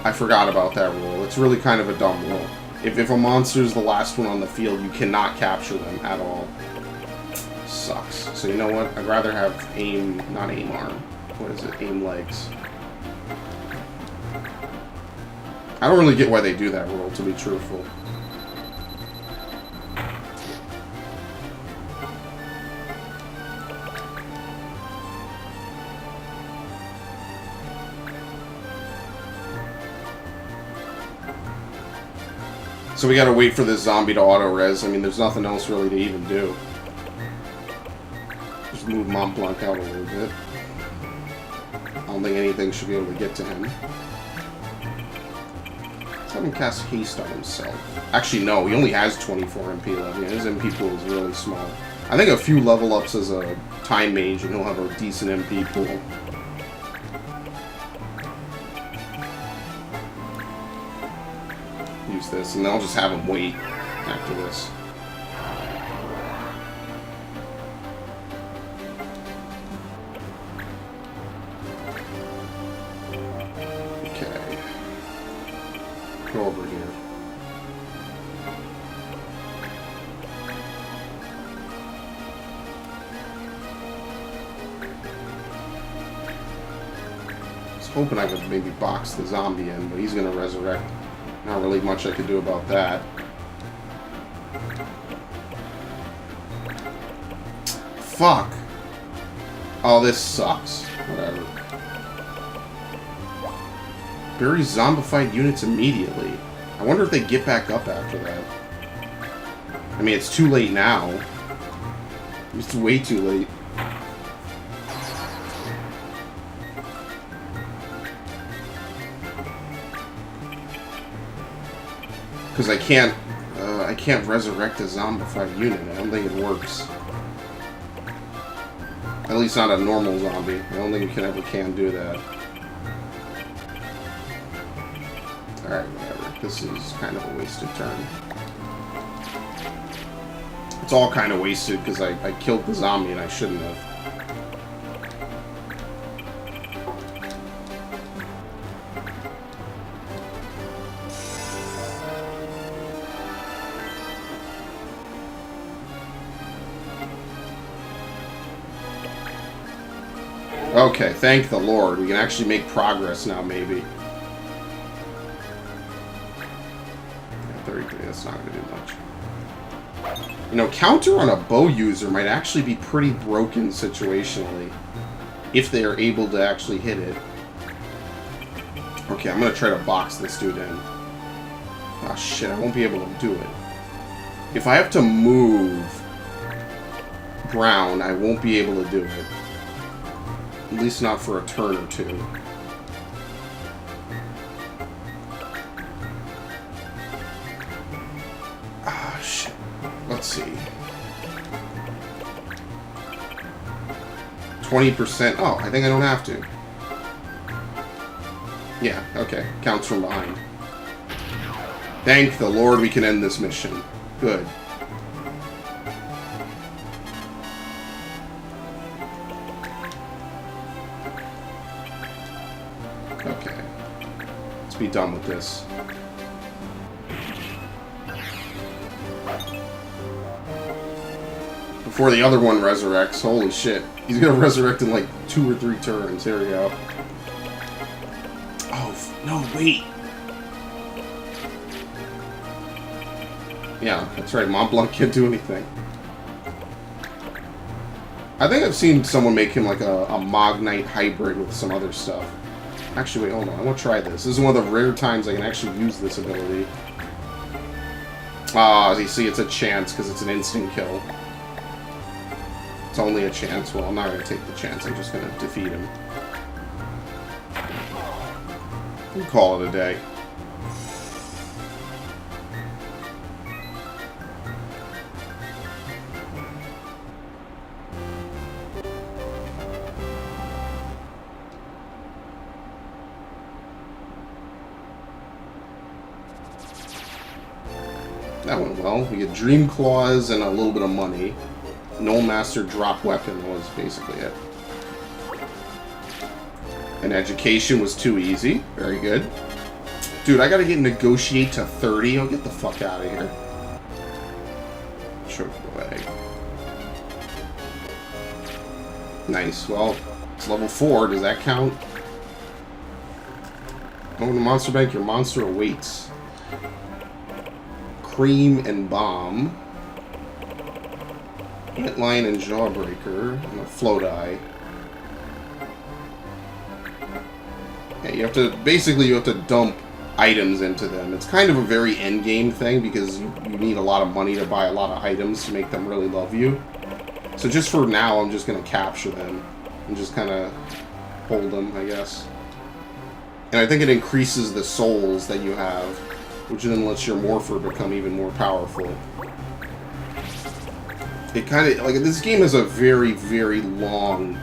I forgot about that rule. It's really kind of a dumb rule. If a monster's the last one on the field, you cannot capture them at all. Sucks. So you know what? I'd rather have not aim arm. What is it? Aim legs. I don't really get why they do that rule, to be truthful. So we gotta wait for this zombie to auto-res. I mean, there's nothing else really to even do. Just move Mont Blanc out a little bit. I don't think anything should be able to get to him. Let's have him cast haste on himself. Actually, no, he only has 24 MP left. Yeah, his MP pool is really small. I think a few level ups as a time mage and he'll have a decent MP pool. Use this, and then I'll just have him wait after this. Okay. Go over here. I was hoping I could maybe box the zombie in, but he's gonna resurrect. Not really much I could do about that. Fuck. Oh, this sucks. Whatever. Bury zombified units immediately. I wonder if they get back up after that. I mean, it's too late now. It's way too late. Because I can't resurrect a zombified unit. I don't think it works. At least not a normal zombie. I don't think you can do that. Alright, whatever. This is kind of a wasted turn. It's all kind of wasted because I killed the zombie and I shouldn't have. Okay, thank the Lord. We can actually make progress now, maybe. Yeah, 33, that's not going to do much. You know, counter on a bow user might actually be pretty broken situationally. If they are able to actually hit it. Okay, I'm going to try to box this dude in. Oh shit, I won't be able to do it. If I have to move Brown, I won't be able to do it. At least not for a turn or two. Ah, shit. Let's see. 20%. Oh, I think I don't have to. Yeah, okay. Counts from behind. Thank the Lord we can end this mission. Good. Okay. Let's be done with this. Before the other one resurrects. Holy shit. He's gonna resurrect in like 2 or 3 turns. Here we go. Oh, no, wait. Yeah, that's right. Mont Blanc can't do anything. I think I've seen someone make him like a Mognite hybrid with some other stuff. Actually, wait, hold on. I want to try this. This is one of the rare times I can actually use this ability. Ah, you see, it's a chance because it's an instant kill. It's only a chance. Well, I'm not going to take the chance. I'm just going to defeat him. We'll call it a day. That went well. We get Dream Claws and a little bit of money. Null Master drop weapon was basically it. And education was too easy. Very good. Dude, I gotta get negotiate to 30. Oh, get the fuck out of here. Choke away. Nice. Well, it's level 4. Does that count? Go to Monster Bank. Your monster awaits. Cream and Bomb. Hitline and Jawbreaker. And a Float Eye. Yeah, you have to, basically you have to dump items into them. It's kind of a very endgame thing because you need a lot of money to buy a lot of items to make them really love you. So just for now, I'm just going to capture them and just kind of hold them, I guess. And I think it increases the souls that you have, which then lets your Morpher become even more powerful. It kind of, like, this game has a very, very long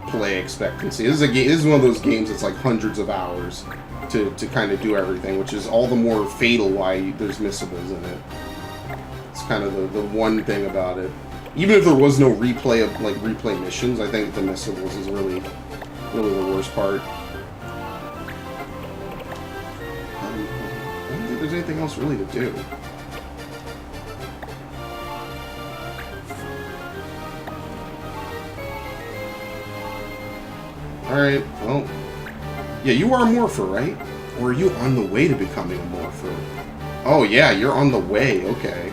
play expectancy. This is one of those games that's like hundreds of hours to kind of do everything, which is all the more fatal why there's missables in it. It's kind of the one thing about it. Even if there was no replay of, like, replay missions, I think the missables is really the worst part. I don't think there's anything else really to do. Alright, well... Yeah, you are a Morpher, right? Or are you on the way to becoming a Morpher? Oh, yeah, you're on the way, okay.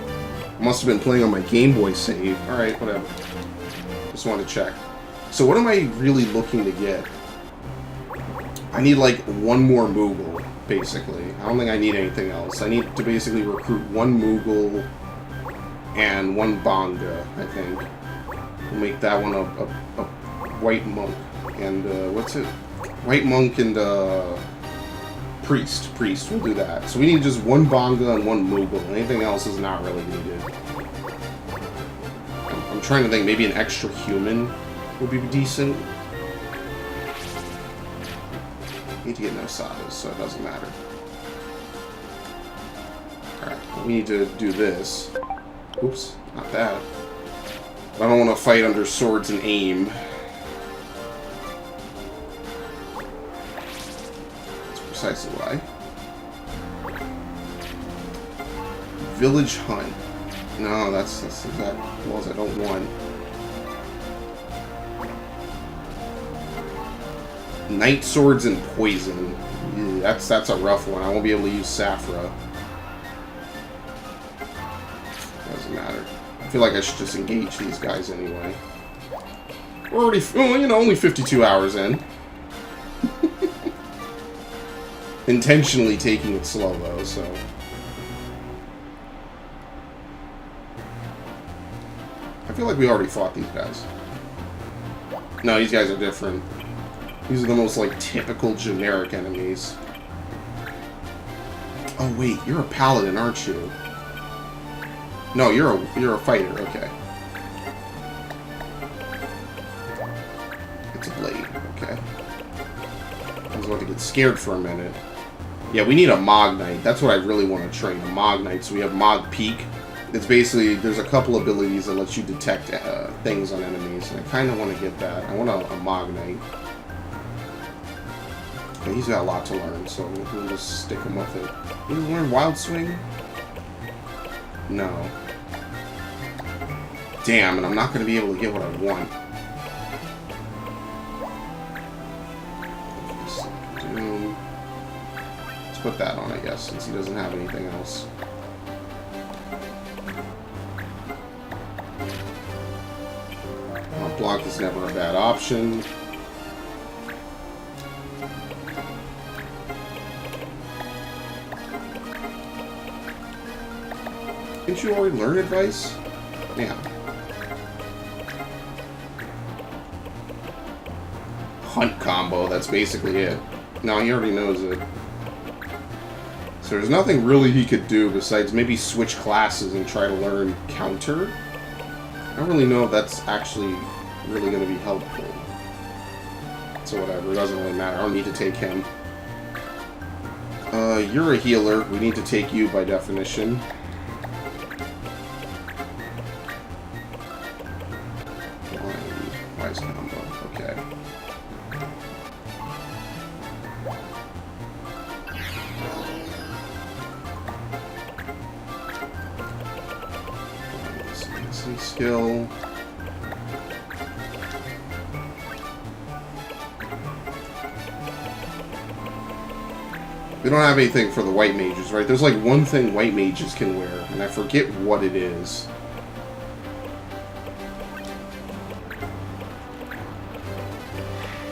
Must have been playing on my Game Boy save. Alright, whatever. Just want to check. So what am I really looking to get? I need, like, one more Moogle, basically. I don't think I need anything else. I need to basically recruit one Moogle and one Bonga, I think. We'll make that one a White Monk. And, what's it? White Monk and, Priest. Priest, we'll do that. So we need just one Bonga and one Moogle. Anything else is not really needed. I'm trying to think, maybe an extra human would be decent. Need to get no Sadas, so it doesn't matter. Alright, we need to do this. Oops, not that. I don't want to fight under swords and aim. Precisely why. Village Hunt. No, that's exact walls I don't want. Night Swords and Poison. Yeah, that's a rough one. I won't be able to use Saphira. Doesn't matter. I feel like I should just engage these guys anyway. We're already, well, you know, only 52 hours in. Intentionally taking it slow, though, so... I feel like we already fought these guys. No, these guys are different. These are the most, like, typical generic enemies. Oh, wait, you're a paladin, aren't you? No, you're a fighter, okay. It's a blade, okay. I was about to get scared for a minute. Yeah, we need a Mog Knight. That's what I really want to train, a Mog Knight. So we have Mog Peak. It's basically, there's a couple abilities that lets you detect things on enemies, and I kind of want to get that. I want a Mog Knight. And he's got a lot to learn, so we'll just stick him with it. Did he learn Wild Swing? No. Damn, and I'm not going to be able to get what I want. Let's put that on, I guess, since he doesn't have anything else. Block is never a bad option. Didn't you already learn advice? Yeah. Hunt combo, that's basically it. No, he already knows it. So there's nothing really he could do besides maybe switch classes and try to learn counter. I don't really know if that's actually really going to be helpful. So whatever, it doesn't really matter. I don't need to take him. You're a healer. We need to take you by definition. Wise combo. Okay. Skill. We don't have anything for the white mages, right? There's like one thing white mages can wear, and I forget what it is.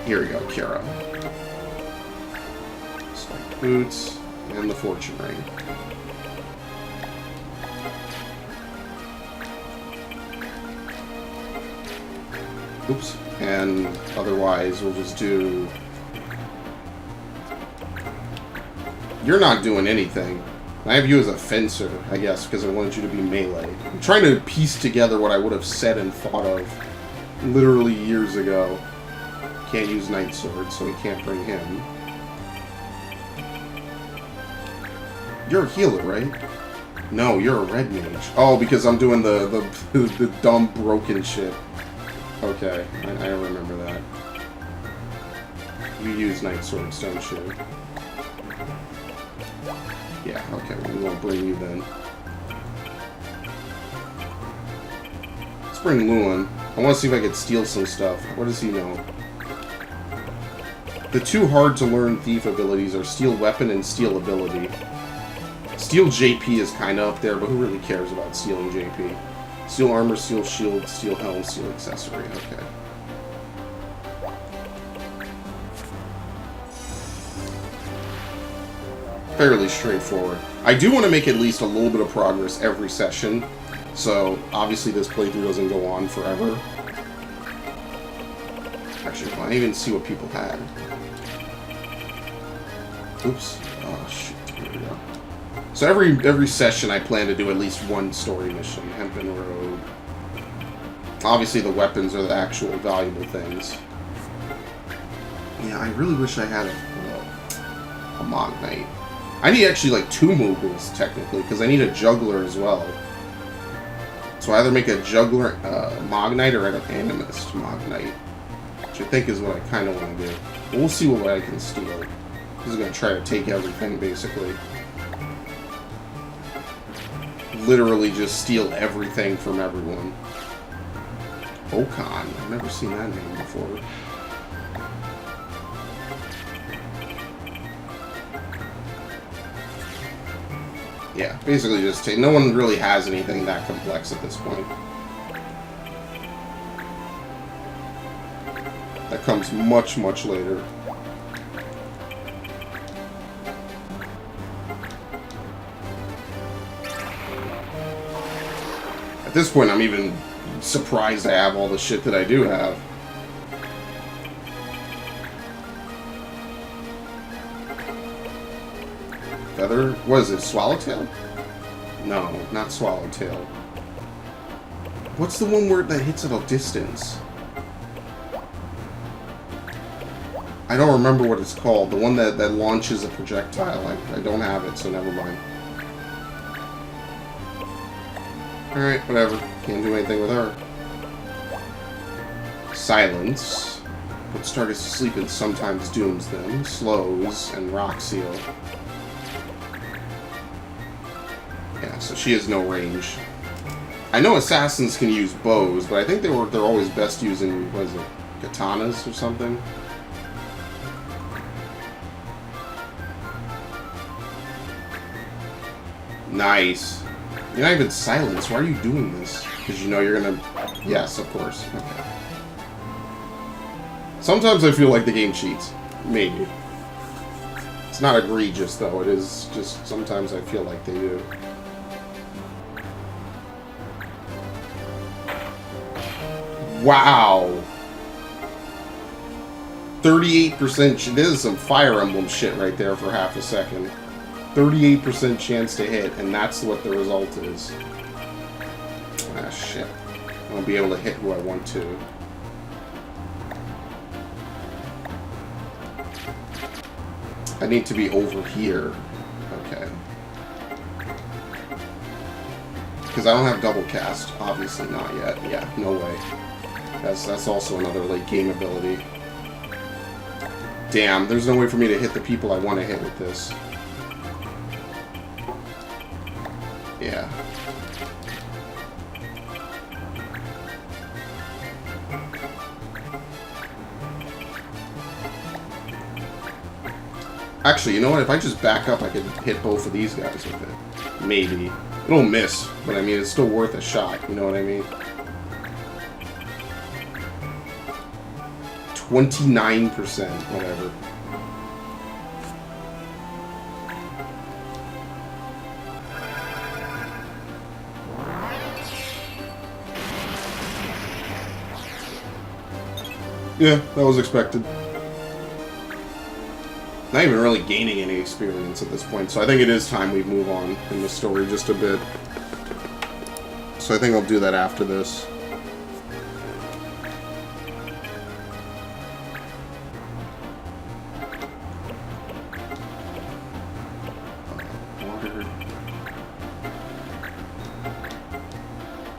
Here we go, Kira. Spike boots and the fortune ring. Oops. And otherwise, we'll just do... You're not doing anything. I have you as a fencer, I guess, because I wanted you to be melee. I'm trying to piece together what I would have said and thought of literally years ago. Can't use Night Sword, so we can't bring him. You're a healer, right? No, you're a red mage. Oh, because I'm doing the dumb broken shit. Okay, I remember that. You use Night Swords, don't you? Yeah, okay, we won't bring you then. Let's bring Luan. I want to see if I can steal some stuff. What does he know? The two hard-to-learn thief abilities are Steal Weapon and Steal Ability. Steal JP is kind of up there, but who really cares about stealing JP? Steal Armor, Steal Shield, Steal Helm, Steal Accessory. Okay. Fairly straightforward. I do want to make at least a little bit of progress every session, so obviously this playthrough doesn't go on forever. Actually, I didn't even see what people had. Oops. Oh, shit. Here we go. So every session I plan to do at least one story mission. Hempen Road. Obviously the weapons are the actual valuable things. Yeah, I really wish I had a Mog Knight. I need actually like 2 moguls, technically, because I need a juggler as well. So I either make a juggler Mog Knight or an animist Mog Knight. Which I think is what I kind of want to do. But we'll see what I can steal. This is going to try to take everything, basically. Literally just steal everything from everyone. Okan. I've never seen that name before. Yeah, basically just take... No one really has anything that complex at this point. That comes much, much later. At this point, I'm even surprised I have all the shit that I do have. Feather? What is it? Swallowtail? No, not Swallowtail. What's the one word that hits at a distance? I don't remember what it's called. The one that launches a projectile. I don't have it, so never mind. Alright, whatever. Can't do anything with her. Silence. Puts targets to sleep and sometimes dooms them. Slows and Rock Seal. Yeah, so she has no range. I know assassins can use bows, but I think they're always best using, what is it, katanas or something? Nice. You're not even silenced. Why are you doing this? Because you know you're gonna... Yes, of course. Okay. Sometimes I feel like the game cheats. Maybe. It's not egregious, though. It is just... Sometimes I feel like they do. Wow. 38%. This is some Fire Emblem shit right there for half a second. 38% chance to hit, and that's what the result is. Ah, shit. I won't be able to hit who I want to. I need to be over here. Okay. Because I don't have double cast. Obviously not yet. Yeah, no way. That's also another late game ability. Damn, there's no way for me to hit the people I want to hit with this. Yeah. Actually, you know what? If I just back up, I could hit both of these guys with it. Maybe. It'll miss, but I mean, it's still worth a shot. You know what I mean? 29%, whatever. Yeah, that was expected. Not even really gaining any experience at this point, so I think it is time we move on in the story just a bit. So I think I'll do that after this.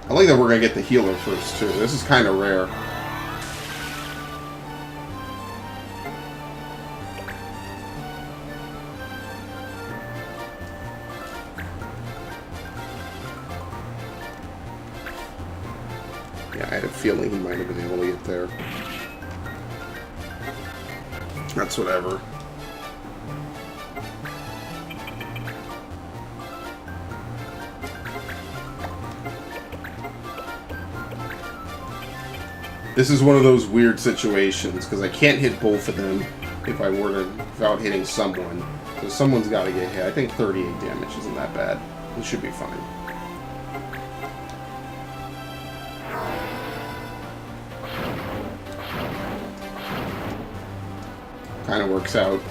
I like that we're going to get the healer first, too. This is kind of rare. Yeah, I had a feeling he might have been able to get there. That's whatever. This is one of those weird situations, because I can't hit both of them if I were to, without hitting someone. So someone's got to get hit. I think 38 damage isn't that bad. It should be fine. Kind of works out.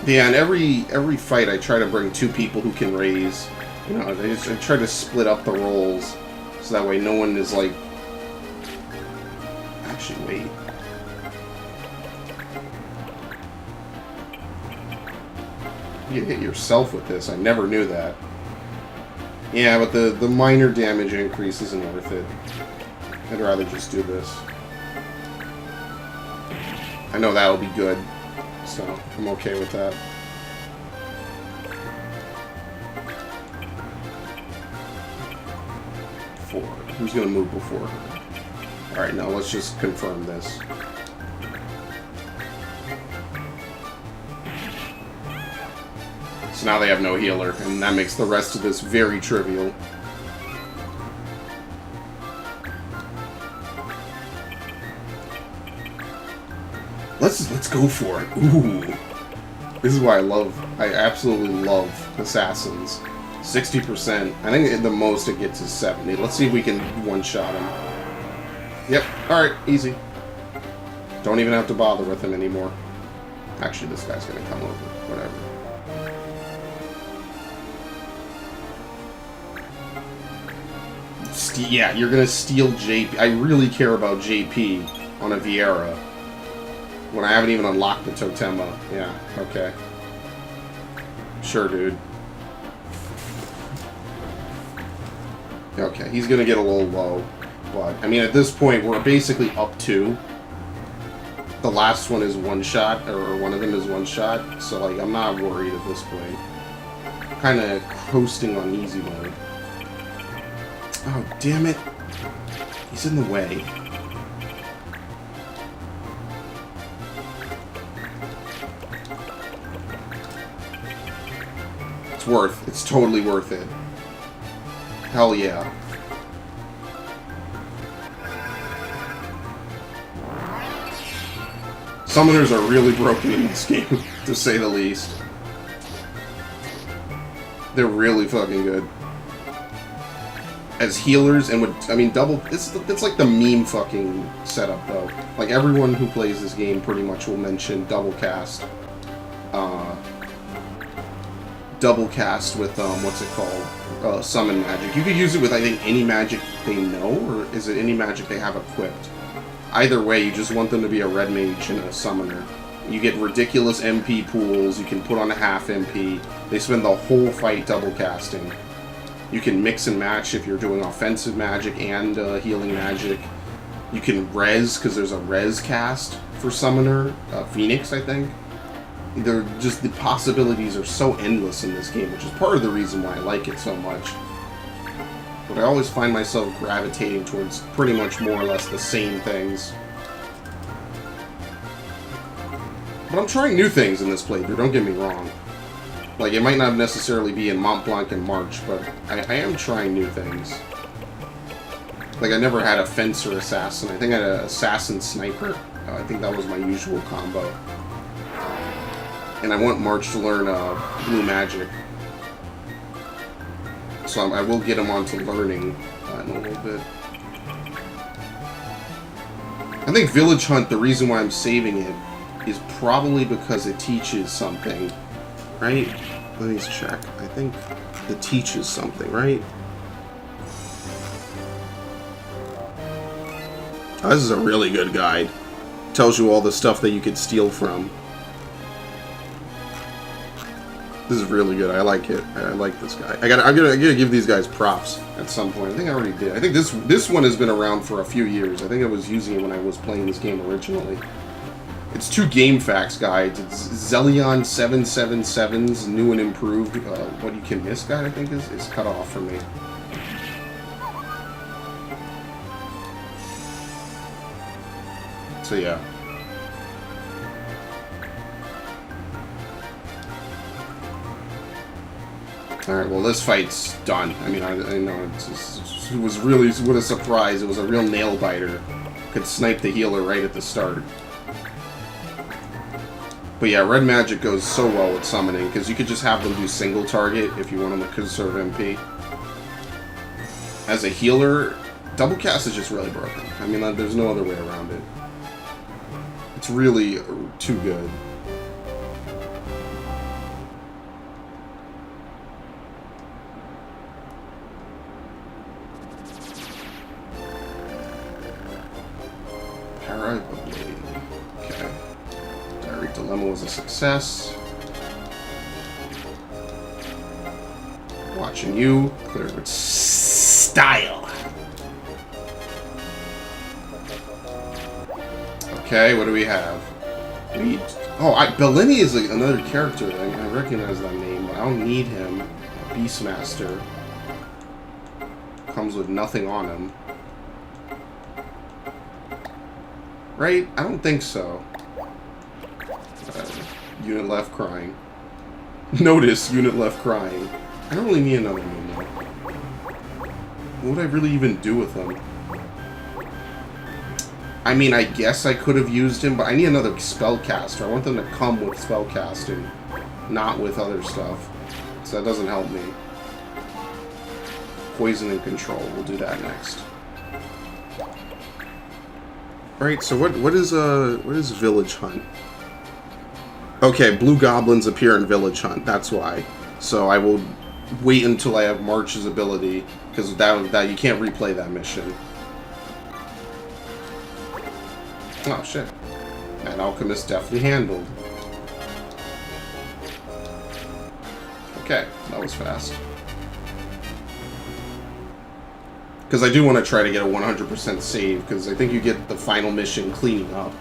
Yeah, and every fight I try to bring two people who can raise. You know, I try to split up the roles. So that way no one is like... Actually, wait. You hit yourself with this. I never knew that. Yeah, but the minor damage increase isn't worth it. I'd rather just do this. I know that'll be good. So, I'm okay with that. Who's going to move before her? Alright, now let's just confirm this. So now they have no healer, and that makes the rest of this very trivial. Let's go for it. Ooh. This is why I absolutely love Assassins. 60%. I think at the most it gets is 70. Let's see if we can one-shot him. Yep. Alright, easy. Don't even have to bother with him anymore. Actually, this guy's gonna come over. Whatever. Yeah, you're gonna steal JP. I really care about JP on a Viera. When I haven't even unlocked the Totema. Yeah, okay. Sure, dude. Okay, he's gonna get a little low, but, I mean, at this point, we're basically up to. The last one is one shot, or one of them is one shot, so, like, I'm not worried at this point. Kind of coasting on easy mode. Oh, damn it. He's in the way. It's totally worth it. Hell yeah. Summoners are really broken in this game, to say the least. They're really fucking good. as healers, and would, I mean, double, it's like the meme fucking setup, though. Like, everyone who plays this game pretty much will mention double cast. Double cast with, what's it called? Summon magic. You could use it with, I think, any magic they know, or is it any magic they have equipped? Either way, you just want them to be a red mage and a summoner. You get ridiculous MP pools, you can put on a half MP. They spend the whole fight double casting. You can mix and match if you're doing offensive magic and healing magic. You can res, because there's a res cast for summoner. Phoenix, I think. They're just, the possibilities are so endless in this game, which is part of the reason why I like it so much. But I always find myself gravitating towards pretty much more or less the same things. But I'm trying new things in this playthrough, don't get me wrong. Like, it might not necessarily be in Mont Blanc and March, but I am trying new things. Like, I never had a fencer assassin. I think I had an assassin sniper. I think that was my usual combo. And I want March to learn blue magic. So I will get him onto learning in a little bit. I think Village Hunt, the reason why I'm saving it, is probably because it teaches something, right? Let me check. I think it teaches something, right? Oh, this is a really good guide. Tells you all the stuff that you could steal from. This is really good. I like it. I like this guy. I'm gonna give these guys props at some point. I think I already did. I think this one has been around for a few years. I think I was using it when I was playing this game originally. It's 2 GameFAQs guides. It's Zelion 777's new and improved What You Can Miss guide, I think is cut off for me. So yeah. Alright, well this fight's done. I mean, I know it was really, what a surprise. It was a real nail biter. Could snipe the healer right at the start. But yeah, red magic goes so well with summoning, because you could just have them do single target if you want them to conserve MP. As a healer, double cast is just really broken. I mean, there's no other way around it. It's really too good. Okay. Diary Dilemma was a success. Watching you. Clear with style. Okay, what do we have? Bellini is another character. I recognize that name, but I don't need him. Beastmaster. Comes with nothing on him. Right? I don't think so. Unit left crying. Notice, unit left crying. I don't really need another one, though. What would I really even do with him? I mean, I guess I could have used him, but I need another spellcaster. I want them to come with spellcasting, not with other stuff. So that doesn't help me. Poison and control. We'll do that next. Alright, so what is Village Hunt? Okay, blue goblins appear in Village Hunt, that's why. So I will wait until I have March's ability, because that you can't replay that mission. Oh shit. That alchemist deftly handled. Okay, that was fast. Because I do want to try to get a 100% save, because I think you get the final mission cleaning up.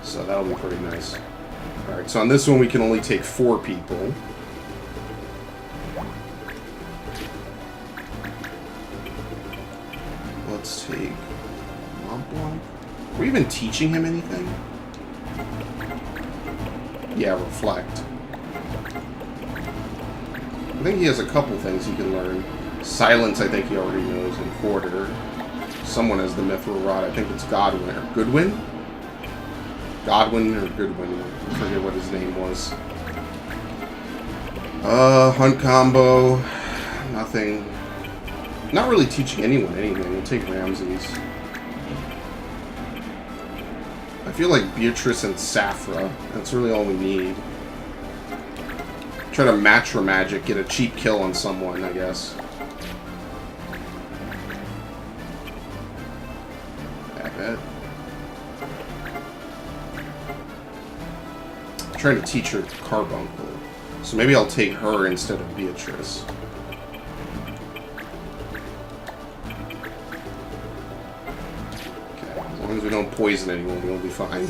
So that'll be pretty nice. Alright, so on this one we can only take 4 people. Let's take Mont Blanc. Are we even teaching him anything? Yeah, reflect. I think he has a couple things he can learn. Silence, I think he already knows, and Quarter. Someone has the Mithril Rod. I think it's Godwin or Goodwin? Godwin or Goodwin. I forget what his name was. Hunt combo. Nothing Not really teaching anyone anything. We'll take Ramses. I feel like Beatrice and Saphra. That's really all we need. Try to match her magic, get a cheap kill on someone, I guess. I bet. I'm trying to teach her Carbuncle. So maybe I'll take her instead of Beatrice. Okay, as long as we don't poison anyone, we'll be fine.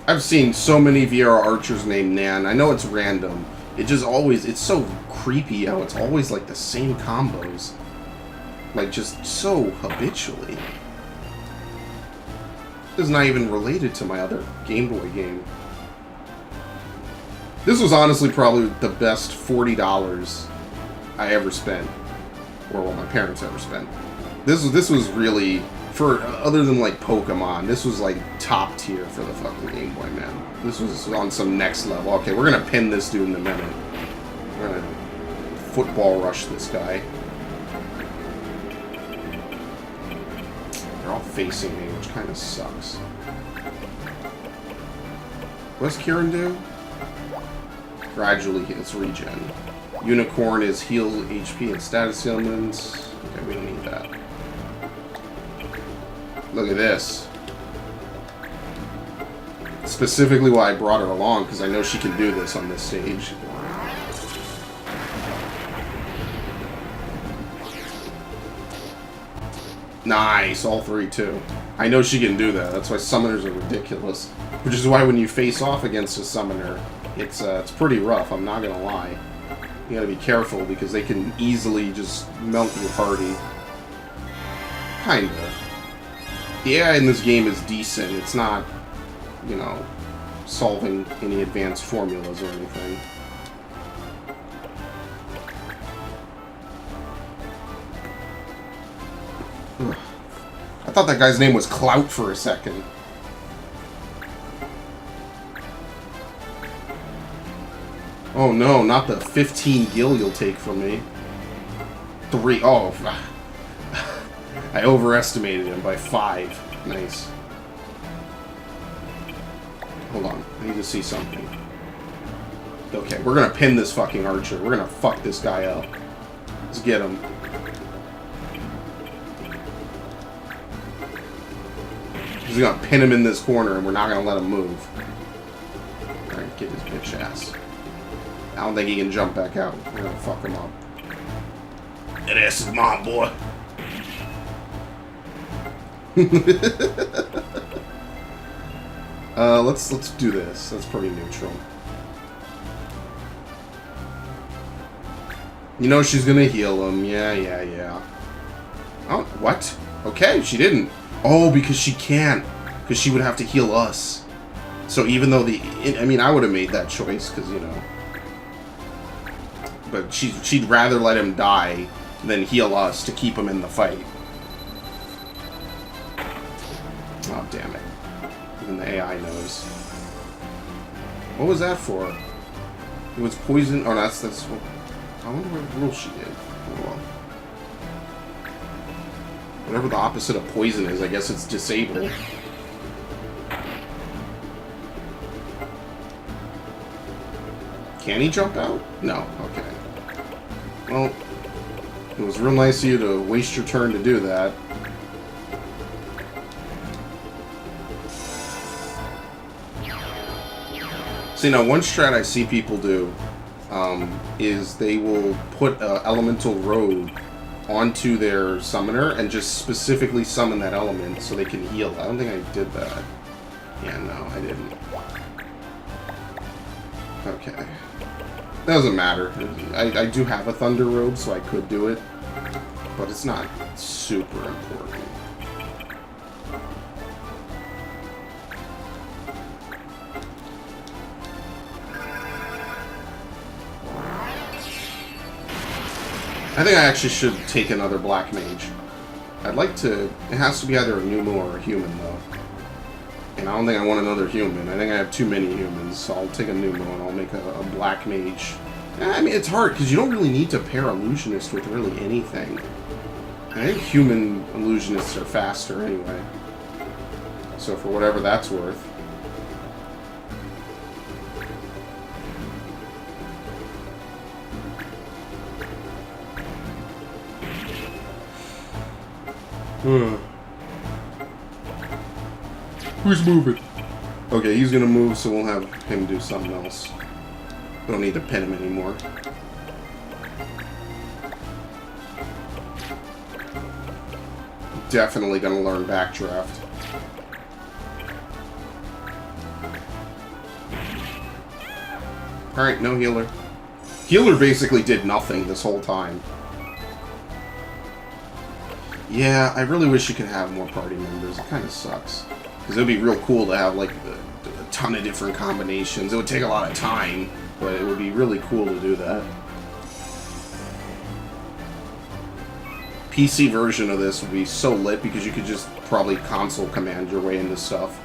I've seen so many Viera archers named Nan. I know it's random. It just always, it's so creepy how it's always like the same combos. Like just so habitually. This is not even related to my other Game Boy game. This was honestly probably the best $40 I ever spent. Or well, my parents ever spent. This was really... For other than like Pokemon, this was like top tier for the fucking Game Boy, man. This was on some next level. Okay, we're gonna pin this dude in a minute. We're gonna football rush this guy. They're all facing me, which kind of sucks. What does Kieran do? Gradually hits regen. Unicorn is heal HP and status ailments. Okay, we don't need that. Look at this. Specifically why I brought her along, because I know she can do this on this stage. Nice, all three too. I know she can do that. That's why summoners are ridiculous. Which is why when you face off against a summoner, it's pretty rough, I'm not gonna lie. You gotta be careful, because they can easily just melt your party. Kinda. The AI in this game is decent. It's not, you know, solving any advanced formulas or anything. Ugh. I thought that guy's name was Clout for a second. Oh no, not the 15 gil you'll take from me. 3. Oh, I overestimated him by 5. Nice. Hold on. I need to see something. Okay, we're gonna pin this fucking archer. We're gonna fuck this guy up. Let's get him. He's gonna pin him in this corner and we're not gonna let him move. Alright, get his bitch ass. I don't think he can jump back out. We're gonna fuck him up. That ass is mine, boy. Let's do this. That's pretty neutral. You know she's gonna heal him. Yeah. Oh, what? Okay, she didn't. Oh, because she can't. Because she would have to heal us. So even though I mean, I would have made that choice, because, you know. But she'd rather let him die than heal us to keep him in the fight. Oh, damn it. Even the AI knows. What was that for? It was poison. Oh, that's what... I wonder what rule she did. Oh, well. Whatever the opposite of poison is, I guess it's disable. Can he jump out? No. Okay. Well, it was real nice of you to waste your turn to do that. See, now one strat I see people do is they will put Elemental Road onto their summoner and just specifically summon that element so they can heal. I don't think I did that. Yeah, no, I didn't. Okay. Doesn't matter. I do have a Thunder Robe, so I could do it. But it's not super important. I think I actually should take another Black Mage. I'd like to... It has to be either a Numu or a human, though. And I don't think I want another human. I think I have too many humans, so I'll take a Pneumo and I'll make a black mage. I mean, it's hard, because you don't really need to pair illusionist with really anything. I think human illusionists are faster anyway. So for whatever that's worth. Who's moving? Okay, he's gonna move, so we'll have him do something else. We don't need to pin him anymore. Definitely gonna learn Backdraft. Alright, no healer. Healer basically did nothing this whole time. Yeah, I really wish you could have more party members. It kind of sucks. Because it would be real cool to have, like, a ton of different combinations. It would take a lot of time, but it would be really cool to do that. PC version of this would be so lit because you could just probably console command your way into stuff.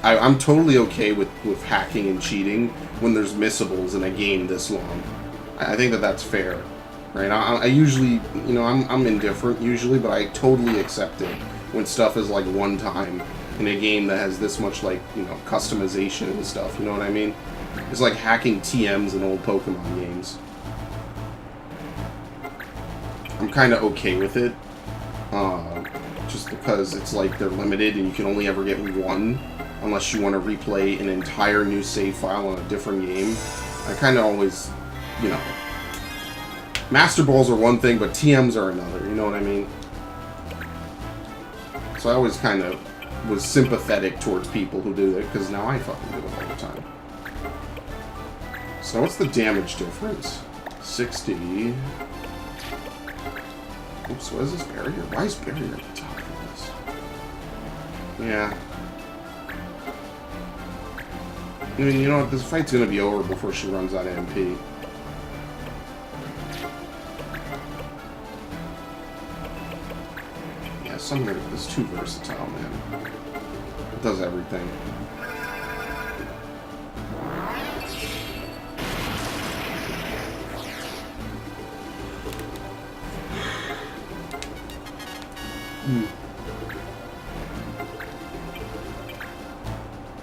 I'm totally okay with hacking and cheating when there's missables in a game this long. I think that that's fair. Right? I usually, you know, I'm indifferent usually, but I totally accept it when stuff is like one time in a game that has this much, like, you know, customization and stuff, you know what I mean? It's like hacking TMs in old Pokemon games. I'm kind of okay with it, just because it's like they're limited and you can only ever get one unless you want to replay an entire new save file on a different game. I kind of always, you know, Master Balls are one thing, but TMs are another, you know what I mean? So I always kind of was sympathetic towards people who do it, because now I fucking do it all the time. So what's the damage difference? 60. Oops, what is this barrier? Why is barrier at the top of this? Yeah. I mean, you know what? This fight's gonna be over before she runs out of MP. Yeah, Summoner is too versatile, man. It does everything.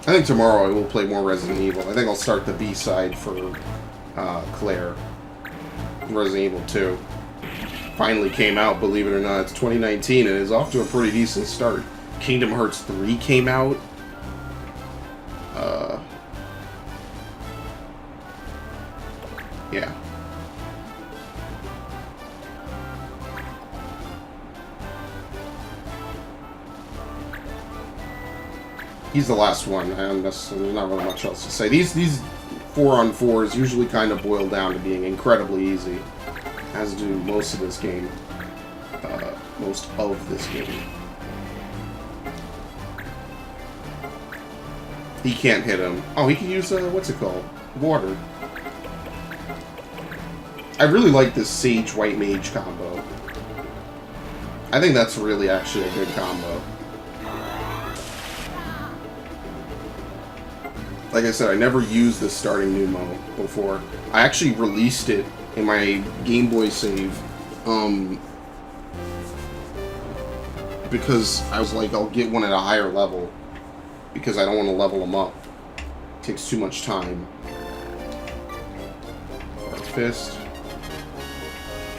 I think tomorrow I will play more Resident Evil. I think I'll start the B-side for Claire. Resident Evil 2. Finally came out, believe it or not. It's 2019 and it's off to a pretty decent start. Kingdom Hearts 3 came out. Yeah. He's the last one, and there's not really much else to say. These 4-on-4s usually kind of boil down to being incredibly easy, as do most of this game. He can't hit him. Oh, he can use, what's it called? Water. I really like this Sage White Mage combo. I think that's really actually a good combo. Like I said, I never used this starting Pneumo before. I actually released it in my Game Boy save, because I was like, I'll get one at a higher level, because I don't want to level them up. It takes too much time. Dark Fist.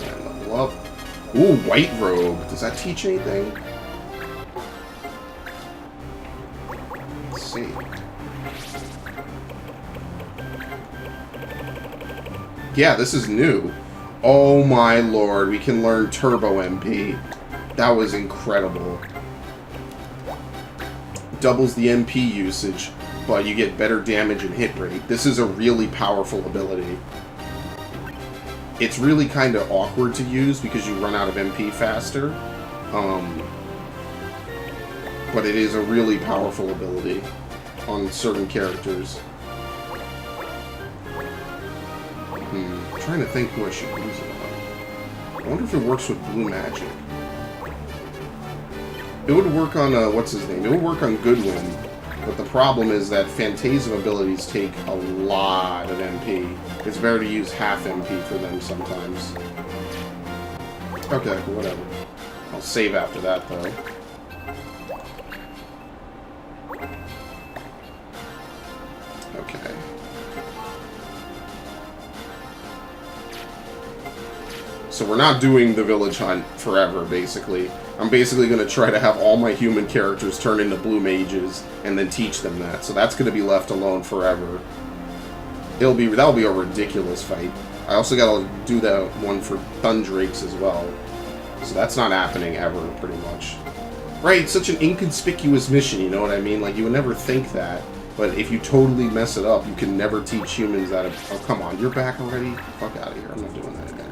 And level up. Ooh, White Robe. Does that teach anything? Let's see. Yeah, this is new. Oh my lord, we can learn Turbo MP. That was incredible. Doubles the MP usage, but you get better damage and hit rate. This is a really powerful ability. It's really kind of awkward to use because you run out of MP faster. But it is a really powerful ability on certain characters. I'm trying to think who I should use it on. I wonder if it works with Blue Magic. It would work on, what's his name? It would work on Goodwin. But the problem is that Phantasm abilities take a lot of MP. It's better to use half MP for them sometimes. Okay, whatever. I'll save after that, though. Okay. So we're not doing the village hunt forever, basically. I'm basically going to try to have all my human characters turn into blue mages and then teach them that. So that's going to be left alone forever. That'll be a ridiculous fight. I also got to do that one for Thundrakes as well. So that's not happening ever, pretty much. Right, it's such an inconspicuous mission, you know what I mean? Like, you would never think that. But if you totally mess it up, you can never teach humans that. Oh, come on, you're back already? Fuck out of here. I'm not doing that again.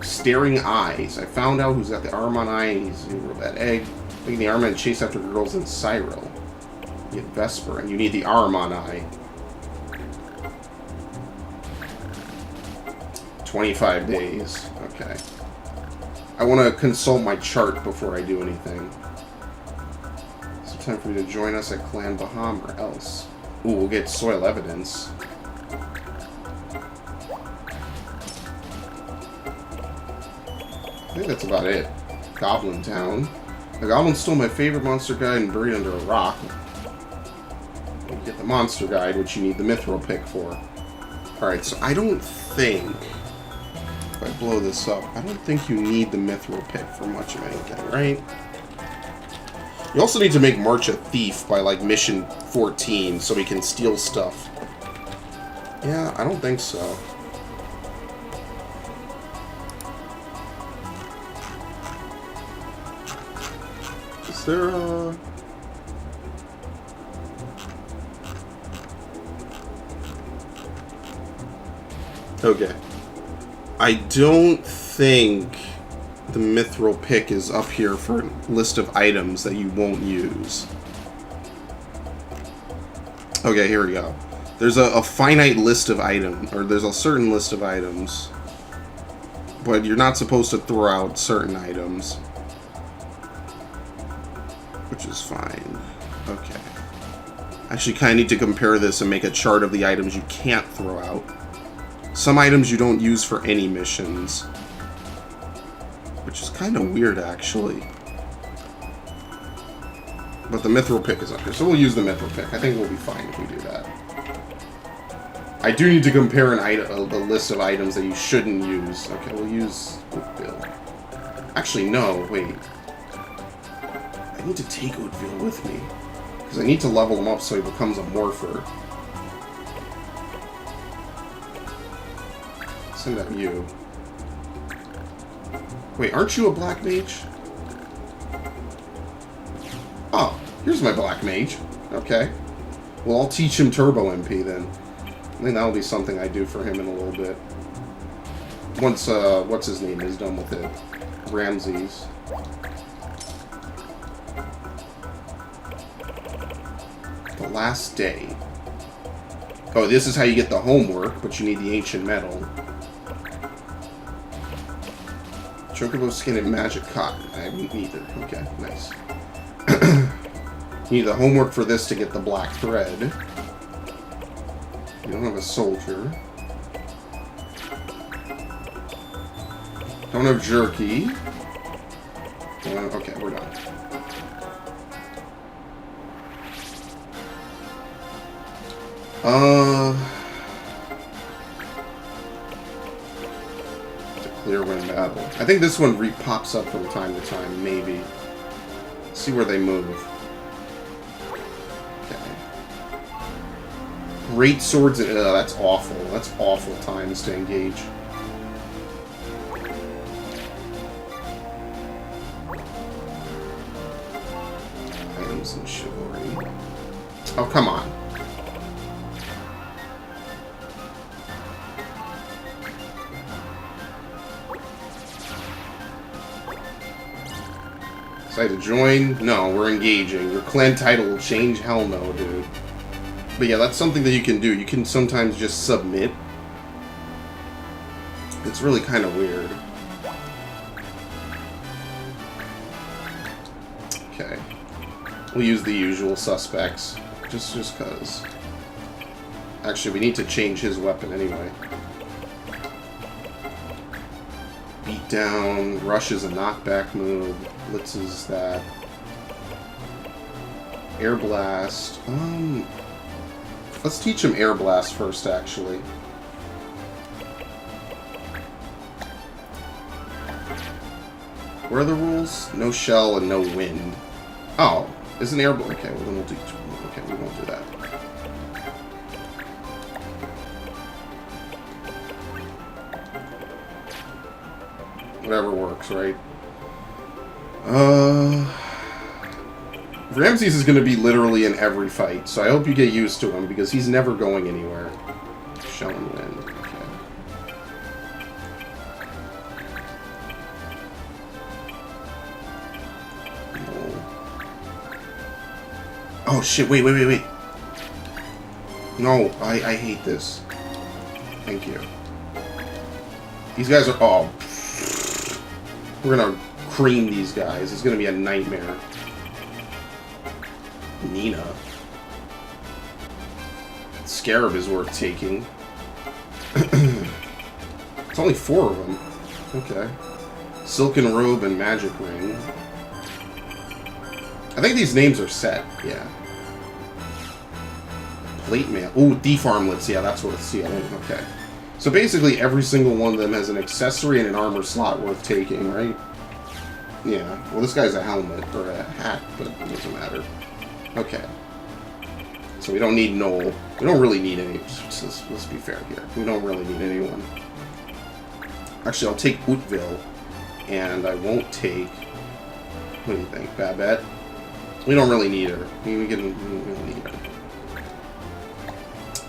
Staring Eyes. I found out who's got the Ahriman Eye and he's that egg. Making the Ahriman chase after girls in Cyril. You get Vesper, and you need the Ahriman Eye. 25 days. Okay. I want to consult my chart before I do anything. It's time for you to join us at Clan Baham or else. Ooh, we'll get soil evidence. I think that's about it. Goblin Town. The Goblin's still my favorite monster guide and buried under a rock. You get the monster guide, which you need the mithril pick for. Alright, so I don't think... If I blow this up, I don't think you need the mithril pick for much of anything, right? You also need to make March a thief by, like, mission 14 so we can steal stuff. Yeah, I don't think so. Is there a... Okay. I don't think the mithril pick is up here for a list of items that you won't use. Okay, here we go. There's a finite list of items, or there's a certain list of items, but you're not supposed to throw out certain items, which is fine. Okay. I actually kind of need to compare this and make a chart of the items you can't throw out. Some items you don't use for any missions, which is kind of weird, actually. But the mithril pick is up here, so we'll use the mithril pick. I think we'll be fine if we do that. I do need to compare a list of items that you shouldn't use. Okay, we'll use Oakville. Actually, no, wait. I need to take Oakville with me, because I need to level him up so he becomes a morpher. Send out you. Wait, aren't you a black mage? Oh, here's my black mage. Okay. Well, I'll teach him Turbo MP then. I think that'll be something I do for him in a little bit. Once, what's his name is done with it. Ramses. The last day. Oh, this is how you get the homework, but you need the ancient metal. Chocobo skin and magic cotton. I haven't either. Okay, nice. You need the homework for this to get the black thread. You don't have a soldier. Don't have jerky. Okay, we're done. Clear win battle. I think this one pops up from time to time, maybe. Let's see where they move. Okay. Great swords and... that's awful. That's awful times to engage. Items and chivalry. Oh, come on. To join? No, we're engaging. Your clan title will change? Hell no, dude. But yeah, that's something that you can do. You can sometimes just submit. It's really kind of weird. Okay. We'll use the usual suspects. Just cause. Actually, we need to change his weapon anyway. Beat down. Rush is a knockback move. Blitz is that. Air Blast. Let's teach him Air Blast first, actually. What are the rules? No shell and no wind. Oh, is an air blast? Okay, well then we'll do. Okay, we won't do that. Whatever works, right? Ramses is going to be literally in every fight, so I hope you get used to him because he's never going anywhere. Shell and wind. Okay. No. Oh shit! Wait! No, I hate this. Thank you. These guys are. Oh. We're gonna cream these guys. It's gonna be a nightmare. Nina. Scarab is worth taking. It's only 4 of them. Okay. Silken Robe and Magic Ring. I think these names are set. Yeah. Plate Mail. Ooh, Defarmlets. Yeah, that's worth stealing. Okay. So basically every single one of them has an accessory and an armor slot worth taking, right? Yeah. Well, this guy's a helmet or a hat, but it doesn't matter. Okay. So we don't need Noel. We don't really need any. Let's be fair here. We don't really need anyone. Actually, I'll take Utville, and I won't take. What do you think, Babette? We don't really need her. We don't need her.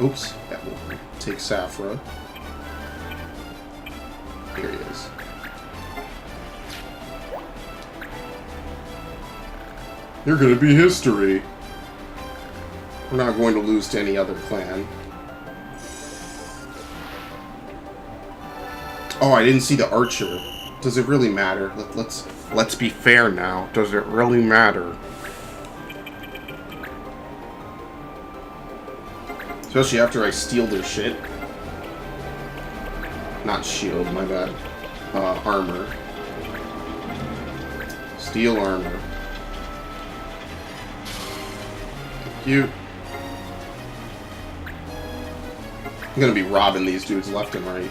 Oops. Yeah, we'll take Safra. Here he is. You're gonna be history. We're not going to lose to any other clan. Oh, I didn't see the archer. Does it really matter? Let's be fair now. Does it really matter? Especially after I steal their shit. Not shield, my bad. Armor. Steel armor. Thank you. I'm gonna be robbing these dudes left and right.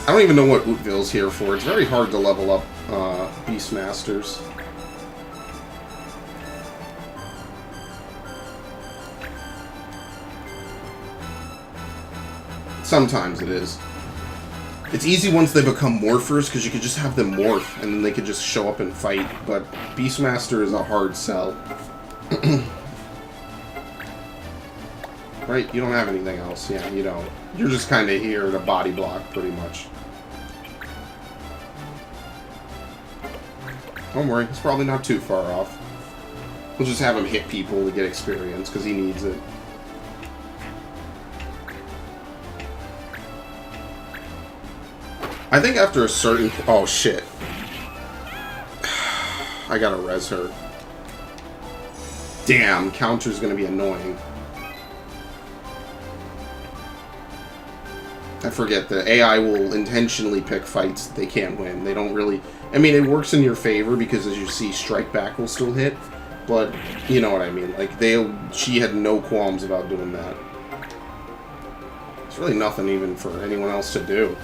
I don't even know what Utville's here for. It's very hard to level up Beastmasters. Sometimes it is. It's easy once they become morphers, because you could just have them morph, and then they could just show up and fight, but Beastmaster is a hard sell. Right? You don't have anything else. Yeah, you don't. You're just kind of here to body block, pretty much. Don't worry, it's probably not too far off. We'll just have him hit people to get experience, because he needs it. I think after a certain... Oh, shit. I gotta res her. Damn, counter's gonna be annoying. I forget, the AI will intentionally pick fights that they can't win. They don't really... I mean, it works in your favor because, as you see, Strike Back will still hit. But, you know what I mean. Like, she had no qualms about doing that. It's really nothing even for anyone else to do.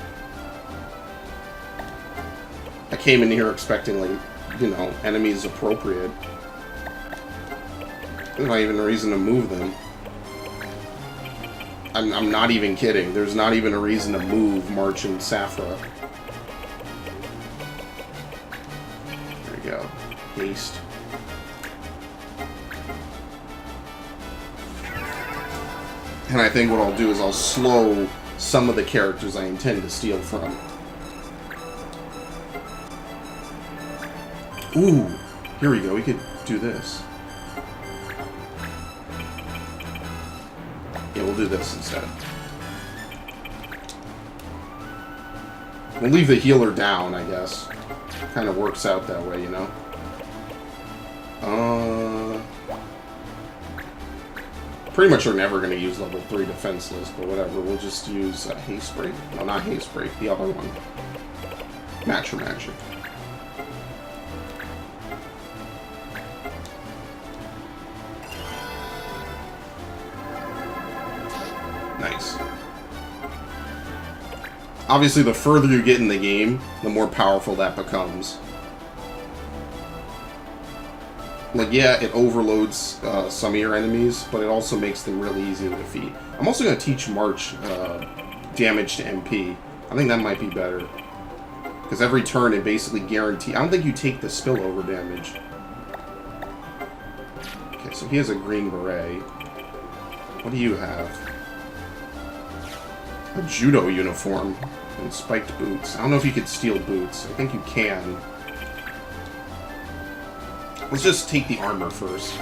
I came in here expecting, like, you know, enemies appropriate. There's not even a reason to move them. I'm not even kidding. There's not even a reason to move March and Safra. There we go. Haste. And I think what I'll do is I'll slow some of the characters I intend to steal from. Ooh, here we go. We could do this. Yeah, we'll do this instead. We'll leave the healer down, I guess. Kind of works out that way, you know? Pretty much are never going to use level 3 defenseless, but whatever. We'll just use Haste Break. No, not Haste Break. The other one. Match or Magic. Nice. Obviously, the further you get in the game, the more powerful that becomes. Like, yeah, it overloads some of your enemies, but it also makes them really easy to defeat. I'm also going to teach March damage to MP. I think that might be better. Because every turn it basically guarantees... I don't think you take the spillover damage. Okay, so he has a green beret. What do you have? A judo uniform and spiked boots. I don't know if you could steal boots. I think you can. Let's just take the armor first.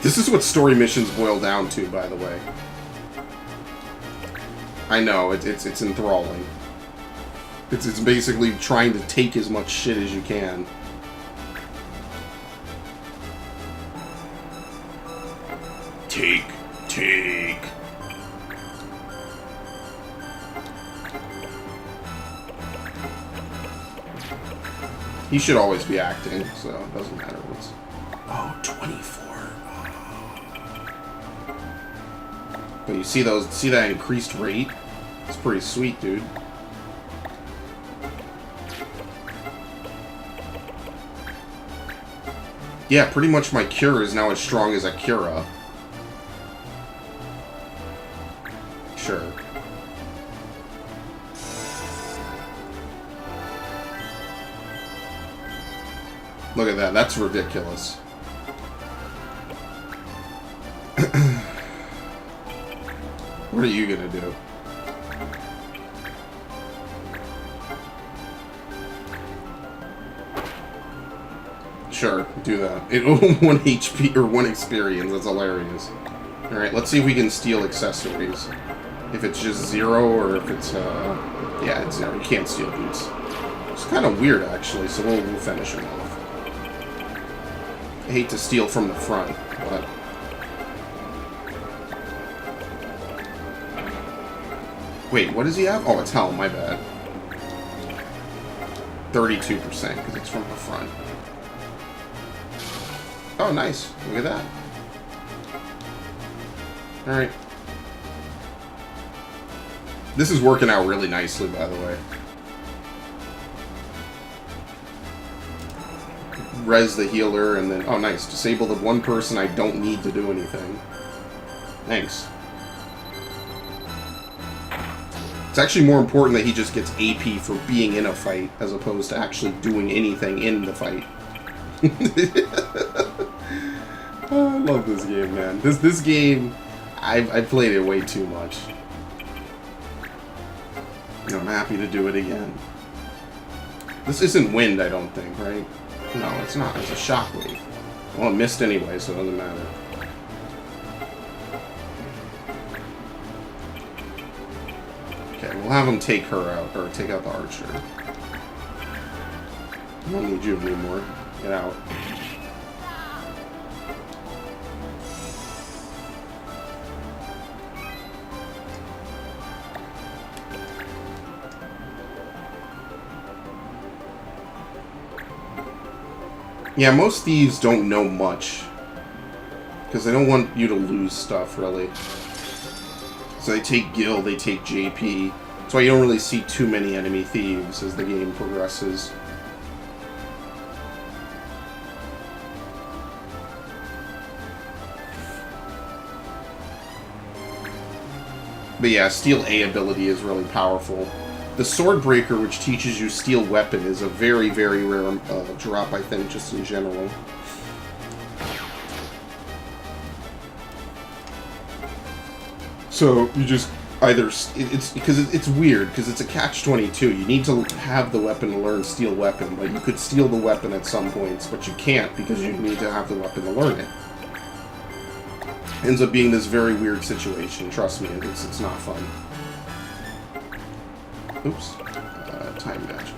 This is what story missions boil down to, by the way. I know, it's enthralling. It's basically trying to take as much shit as you can. Take. He should always be acting, so it doesn't matter what's... Oh, 24. But you see that increased rate? It's pretty sweet, dude. Yeah, pretty much my cure is now as strong as Akira. Sure. Look at that, that's ridiculous. What are you gonna do? Sure, do that. It 1 HP or 1 experience, that's hilarious. Alright, let's see if we can steal accessories. If it's just 0 or if it's, yeah, it's 0. You can't steal boots. It's kind of weird, actually, so we'll finish him off. I hate to steal from the front, but... Wait, what does he have? Oh, it's Helm, my bad. 32%, because it's from the front. Oh, nice. Look at that. Alright. This is working out really nicely, by the way. Res the healer, and then... Oh, nice. Disable the one person I don't need to do anything. Thanks. It's actually more important that he just gets AP for being in a fight, as opposed to actually doing anything in the fight. Oh, I love this game, man. This game, I've played it way too much. And I'm happy to do it again. This isn't wind, I don't think, right? No, it's not. It's a shockwave. Well, it missed anyway, so it doesn't matter. Okay, we'll have him take her out, or take out the archer. I don't need you anymore. Get out. Yeah, most thieves don't know much. Because they don't want you to lose stuff, really. So they take Gil, they take JP. That's why you don't really see too many enemy thieves as the game progresses. But yeah, Steel A ability is really powerful. The Swordbreaker, which teaches you Steel Weapon, is a very, very rare drop, I think, just in general. So, you just either... It's because it's weird, because it's a catch-22. You need to have the weapon to learn Steel Weapon, but you could steal the weapon at some points, but you can't because you need to have the weapon to learn it. ends up being this very weird situation. Trust me, it's not fun. Oops. Time magic.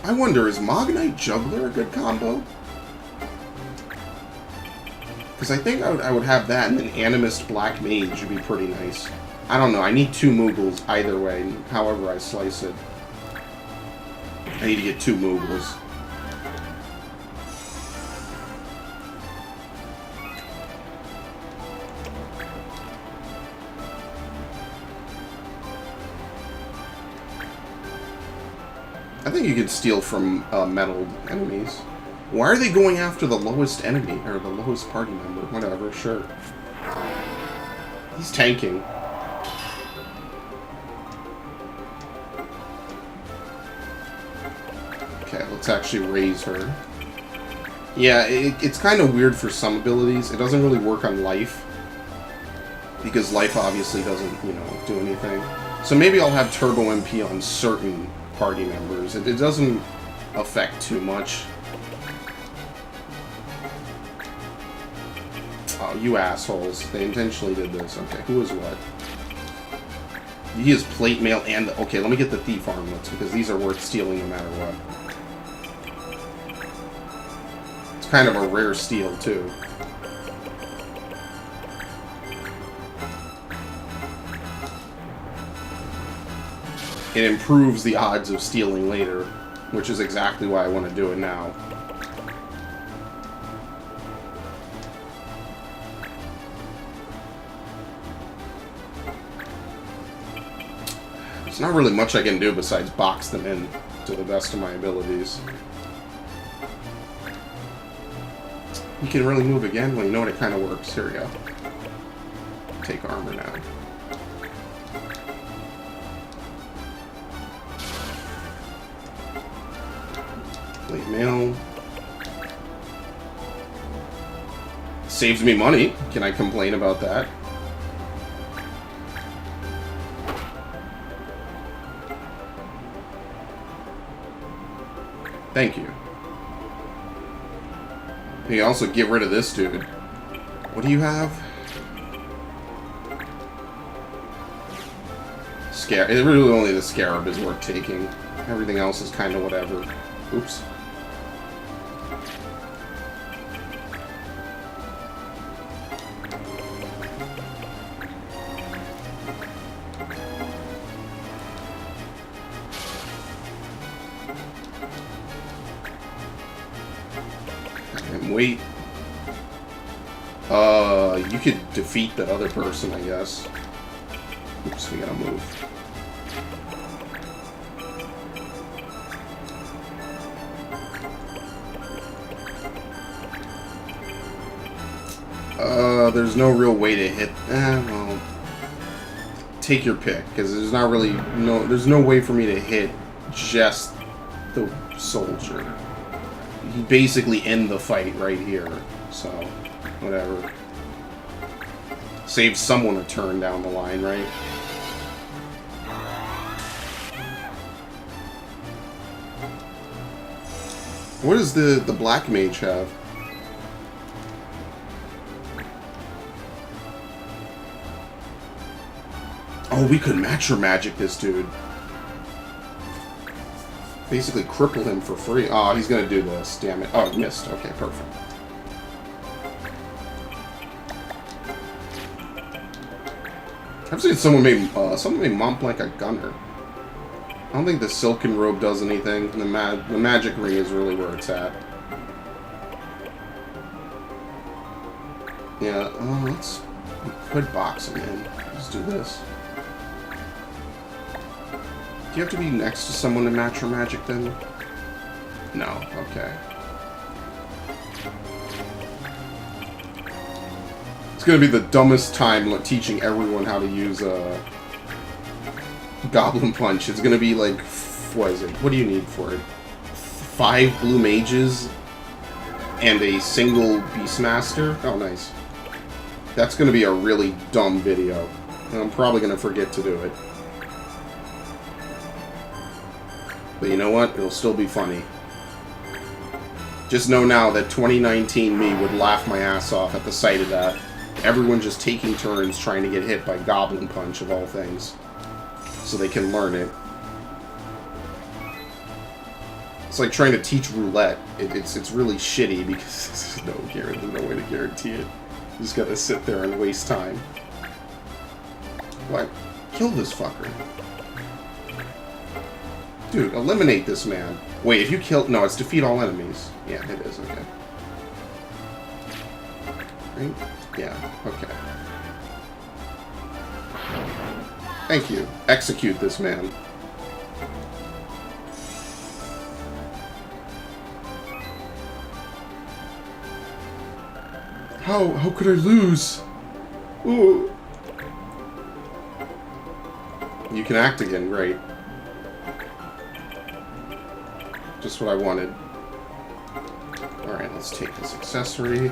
I wonder, is Mognite Juggler a good combo? Because I think I would have that, and then Animist Black Mage would be pretty nice. I don't know, I need 2 Moogles either way, however I slice it. I need to get 2 Moogles. I think you could steal from metal enemies. Why are they going after the lowest enemy, or the lowest party member? Whatever, sure. He's tanking. Okay, let's actually raise her. Yeah, it's kind of weird for some abilities. It doesn't really work on life. Because life obviously doesn't, you know, do anything. So maybe I'll have Turbo MP on certain party members. It doesn't affect too much. Oh, you assholes. They intentionally did this. Okay, who is what? He is plate mail and... Okay, let me get the thief armlets, because these are worth stealing no matter what. It's kind of a rare steal, too. It improves the odds of stealing later, which is exactly why I want to do it now. There's not really much I can do besides box them in to the best of my abilities. You can really move again? Well, you know what? It kind of works. Here we go. Take armor now. Plate mail. Saves me money. Can I complain about that? Thank you. You can also get rid of this dude. What do you have? Really only the Scarab is worth taking. Everything else is kind of whatever. Oops. Wait. You could defeat that other person, I guess. Oops, we gotta move. There's no real way to hit... well... Take your pick, because there's not really... There's no way for me to hit just the soldier. You basically end the fight right here, so... Whatever. Save someone a turn down the line, right? What does the Black Mage have? Oh, we could match or magic this dude. Basically cripple him for free. Oh, he's gonna do this. Damn it. Oh, missed. Okay, perfect. I've seen someone made Mont Blanc a gunner. I don't think the Silken Robe does anything. The magic ring is really where it's at. Yeah, we could box him in. Let's do this. Do you have to be next to someone to match your magic then? No, okay. It's gonna be the dumbest time teaching everyone how to use Goblin Punch. It's gonna be like, what is it? What do you need for it? 5 blue mages and a single Beastmaster? Oh, nice. That's gonna be a really dumb video. And I'm probably gonna forget to do it. But you know what? It'll still be funny. Just know now that 2019 me would laugh my ass off at the sight of that. Everyone just taking turns trying to get hit by Goblin Punch, of all things. So they can learn it. It's like trying to teach roulette. It's really shitty because there's no way to guarantee it. You just gotta sit there and waste time. What? Kill this fucker. Dude, eliminate this man. Wait, if you kill... No, it's defeat all enemies. Yeah, it is, okay. Right? Yeah, okay. Thank you. Execute this man. How could I lose? Ooh. You can act again, great. Just what I wanted. Alright, let's take this accessory.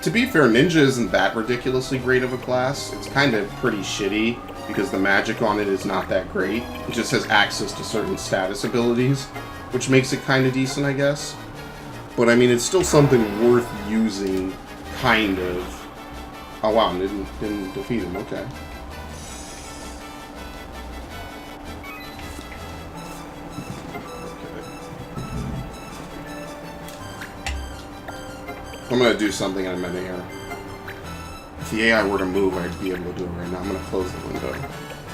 To be fair, Ninja isn't that ridiculously great of a class. It's kind of pretty shitty, because the magic on it is not that great. It just has access to certain status abilities, which makes it kind of decent, I guess. But I mean, it's still something worth using, kind of. Oh wow, didn't defeat him, okay. I'm gonna do something in a minute here. If the AI were to move, I'd be able to do it right now. I'm gonna close the window,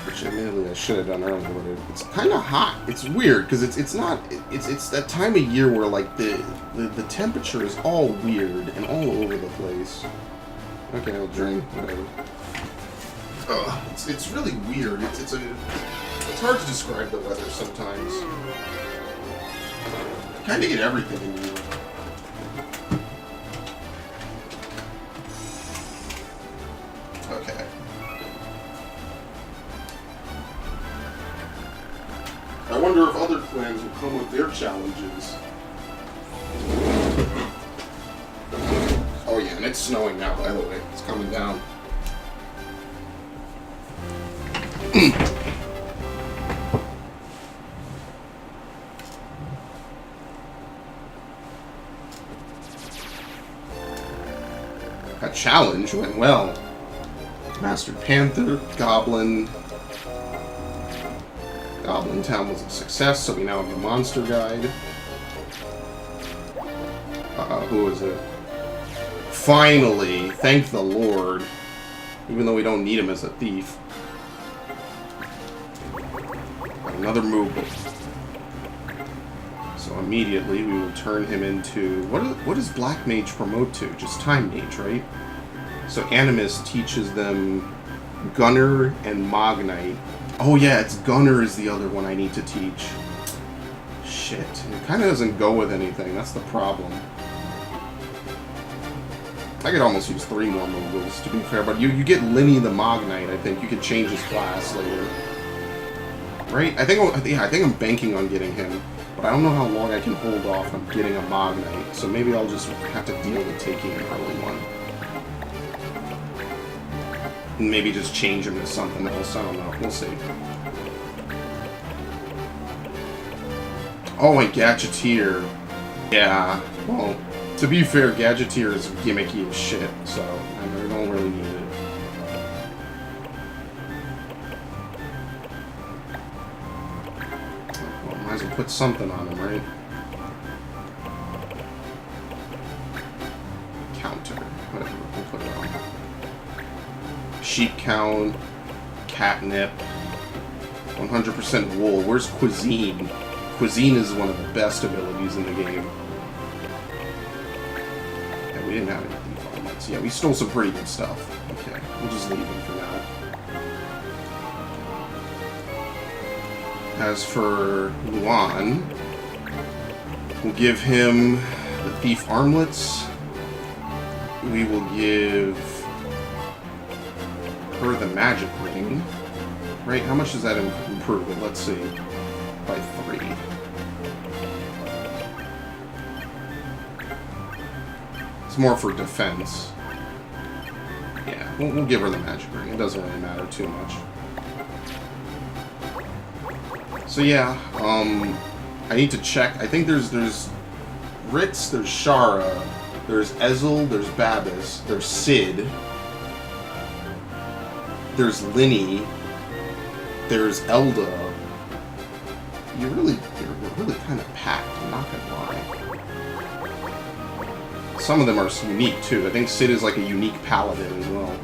which admittedly I should have done earlier, but it's kind of hot. It's weird because it's that time of year where like the temperature is all weird and all over the place. Okay, I'll drink whatever. It's really weird. It's hard to describe the weather sometimes. Kind of get everything in you. Okay. I wonder if other clans will come with their challenges. Oh yeah, and it's snowing now, by the way. It's coming down. That challenge went well. Mastered Panther, Goblin. Goblin Town was a success, so we now have the monster guide. Who is it? Finally! Thank the Lord. Even though we don't need him as a thief. Got another move. So immediately we will turn him into... What does Black Mage promote to? Just Time Mage, right? So Animus teaches them Gunner and Magnite. Oh yeah, it's Gunner is the other one I need to teach. Shit. It kind of doesn't go with anything. That's the problem. I could almost use 3 more moves, to be fair, but you get Linny the Magnite, I think. You could change his class later. Right? I think I'm banking on getting him, but I don't know how long I can hold off on getting a Magnite, so maybe I'll just have to deal with taking an early one. And maybe just change him to something else, I don't know. We'll see. Oh, and Gadgeteer. Yeah, well... To be fair, Gadgeteer is gimmicky as shit, so I don't really need it. Well, might as well put something on him, right? Counter. Whatever, we'll put it on. Sheep count, catnip, 100% wool. Where's Cuisine? Cuisine is one of the best abilities in the game. We didn't have any thief armlets. Yeah, we stole some pretty good stuff. Okay, we'll just leave them for now. As for Luan, we'll give him the thief armlets. We will give her the magic ring. Right? How much does that improve it? Let's see. By 3. It's more for defense. Yeah, we'll give her the magic ring. It doesn't really matter too much. So yeah, I need to check. I think there's Ritz, there's Shara, there's Ezel, there's Babis, there's Sid, there's Linny, there's Elda. You're really kind of packed, I'm not gonna lie. Some of them are unique too. I think Sid is like a unique paladin as well.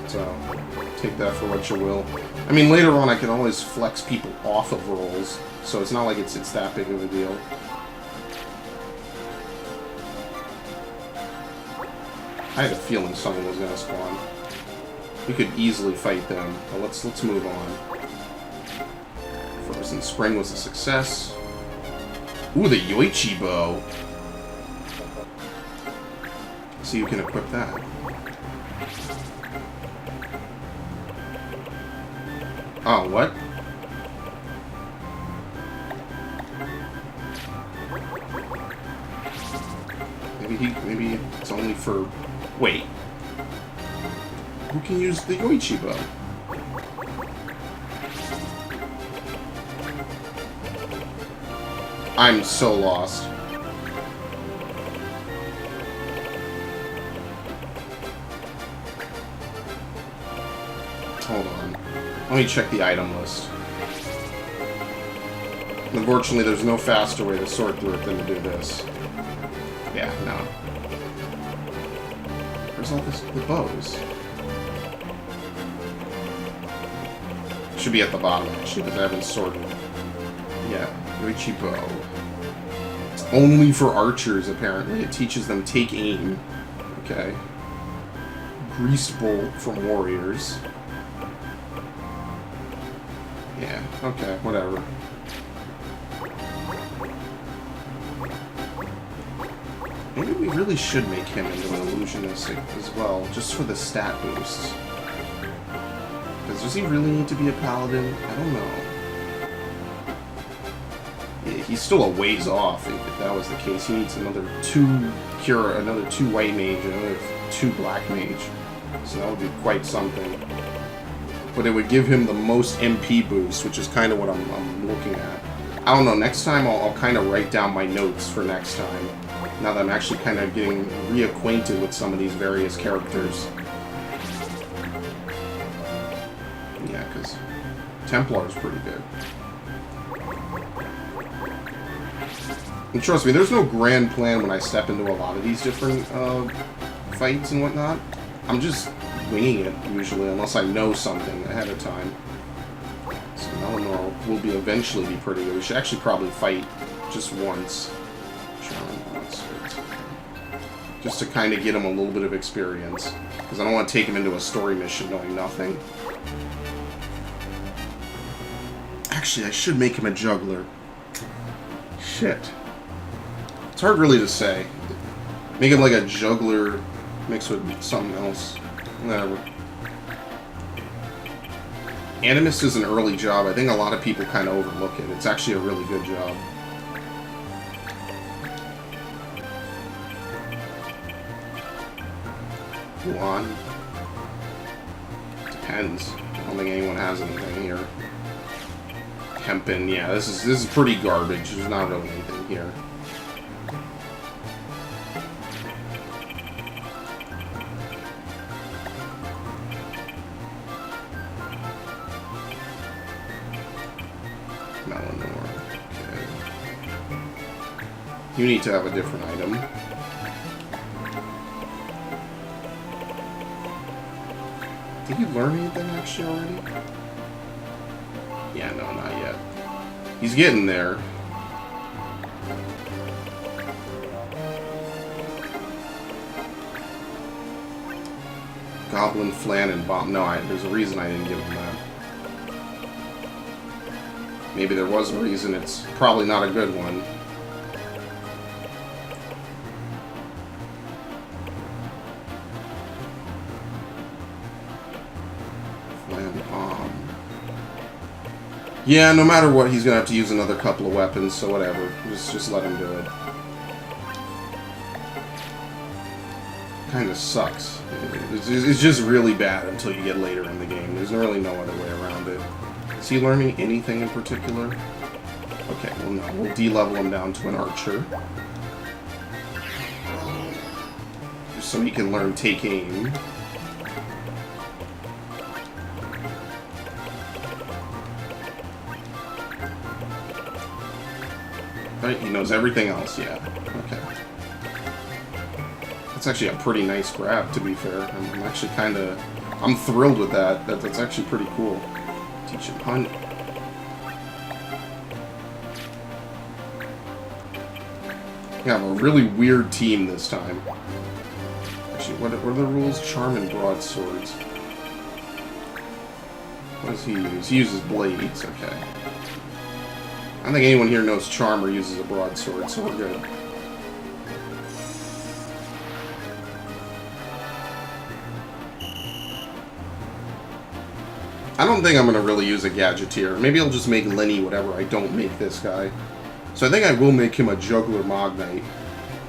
So, take that for what you will. I mean, later on I can always flex people off of rolls, so it's not like it's that big of a deal. I had a feeling someone was gonna spawn. We could easily fight them, but let's move on. Frozen Spring was a success. Ooh, the Yoichi bow. So you can equip that. Oh, what? Maybe it's only for... Wait. Who can use the Yoichi bow? I'm so lost. Hold on. Let me check the item list. Unfortunately, there's no faster way to sort through it than to do this. Yeah, no. Where's all the bows? Should be at the bottom, actually, because I haven't sorted. Yeah, Yoichi bow. It's only for archers, apparently. It teaches them take aim. Okay. Greased bolt from warriors. Yeah, okay, whatever. Maybe we really should make him into an illusionist as well, just for the stat boosts. Because does he really need to be a paladin? I don't know. Yeah, he's still a ways off, if that was the case. He needs another 2 cure, another 2 white mage, and another 2 black mage. So that would be quite something. But it would give him the most MP boost, which is kind of what I'm looking at. I don't know, next time I'll kind of write down my notes for next time. Now that I'm actually kind of getting reacquainted with some of these various characters. Yeah, because Templar's pretty good. And trust me, there's no grand plan when I step into a lot of these different fights and whatnot. I'm just winging it, usually, unless I know something ahead of time. So Melanor will eventually be pretty good. We should actually probably fight just once. Just to kind of get him a little bit of experience. Because I don't want to take him into a story mission knowing nothing. Actually, I should make him a juggler. Shit. It's hard really to say. Make him like a juggler mixed with something else. Whatever. Animus is an early job. I think a lot of people kind of overlook it. It's actually a really good job. Wuhan. Depends. I don't think anyone has anything here. Hempen, yeah, this is pretty garbage. There's not really anything here. Melanor. Okay. You need to have a different item. Did you learn anything actually already? Yeah, no, not yet. He's getting there. Goblin, Flan, and Bomb. No, there's a reason I didn't give him that. Maybe there was a reason. It's probably not a good one. Yeah, no matter what, he's gonna have to use another couple of weapons, so whatever. Just let him do it. kind of sucks. It's just really bad until you get later in the game. There's really no other way around it. Is he learning anything in particular? Okay, well no, we'll de-level him down to an archer. Just so he can learn take aim. Right, he knows everything else, yeah. Okay. That's actually a pretty nice grab, to be fair. I'm actually kind of... I'm thrilled with that. That's actually pretty cool. Teach him hunt. We have a really weird team this time. Actually, what are the rules? Charm and broadswords. What does he use? He uses blades, okay. I don't think anyone here knows Charm or uses a broadsword, so we're good. I don't think I'm going to really use a Gadgeteer. Maybe I'll just make Lenny whatever I don't make this guy. So I think I will make him a Juggler Mog Knight.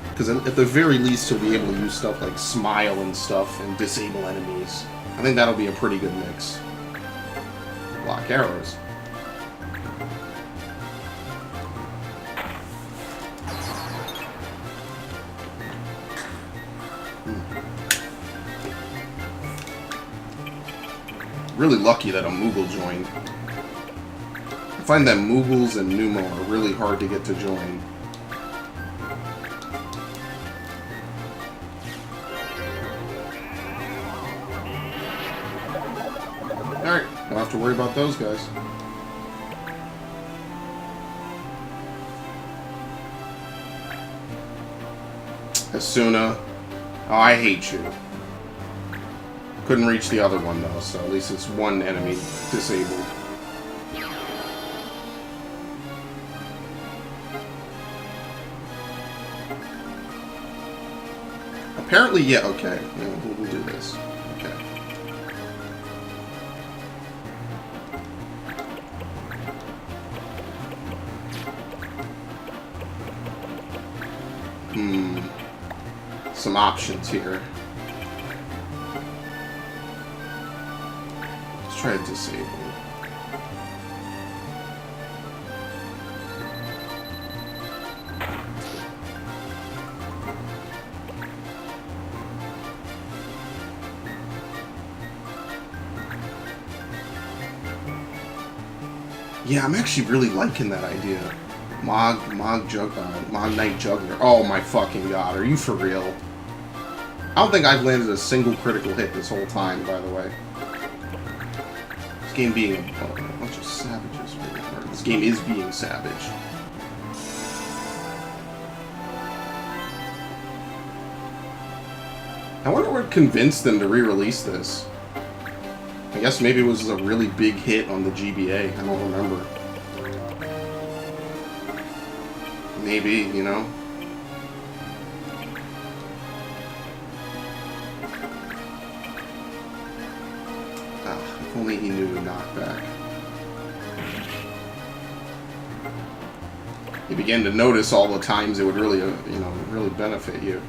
Because at the very least he'll be able to use stuff like Smile and stuff and disable enemies. I think that'll be a pretty good mix. Block arrows. Really lucky that a Moogle joined. I find that Moogles and Numo are really hard to get to join. Alright, don't have to worry about those guys. Asuna. Oh, I hate you. Couldn't reach the other one though, so at least it's one enemy disabled. Apparently, yeah, okay. Yeah, we'll do this. Okay. Some options here. Try to disable it. Yeah, I'm actually really liking that idea. Mog Knight Juggler. Oh my fucking god, are you for real? I don't think I've landed a single critical hit this whole time, by the way. This game being a bunch of savages, or this game is being savage. I wonder what convinced them to re-release this. I guess maybe it was a really big hit on the GBA. I don't remember. Maybe, you know? If only he knew to knock back. You begin to notice all the times it would really, you know, really benefit you.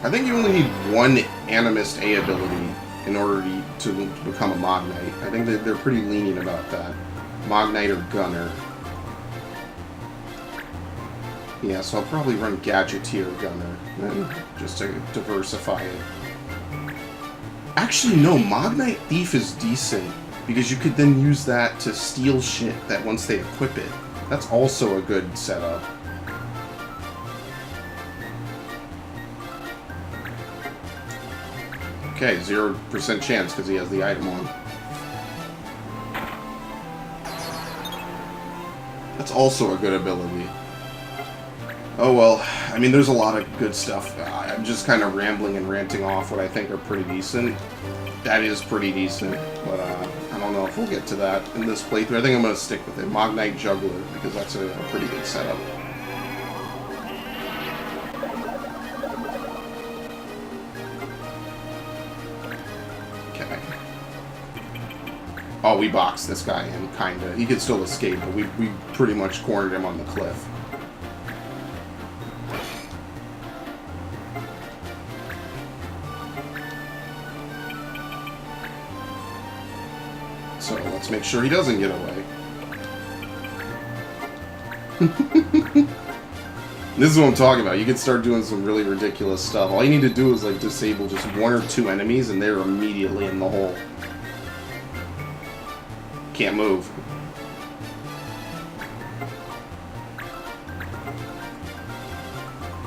I think you only need one Animist A ability in order to become a Mog Knight. I think that they're pretty lenient about that. Mog Knight or Gunner. Yeah, so I'll probably run Gadgeteer Gunner, just to diversify it. Actually, no, Mog Knight Thief is decent, because you could then use that to steal shit that once they equip it. That's also a good setup. Okay, 0% chance because he has the item on. That's also a good ability. Oh well, I mean there's a lot of good stuff. I'm just kind of rambling and ranting off what I think are pretty decent. That is pretty decent, but I don't know if we'll get to that in this playthrough. I think I'm going to stick with it. Mog Knight Juggler, because that's a pretty good setup. Oh, we boxed this guy in, kinda. He could still escape, but we pretty much cornered him on the cliff. So let's make sure he doesn't get away. This is what I'm talking about. You can start doing some really ridiculous stuff. All you need to do is like disable just 1 or 2 enemies and they're immediately in the hole. Can't move.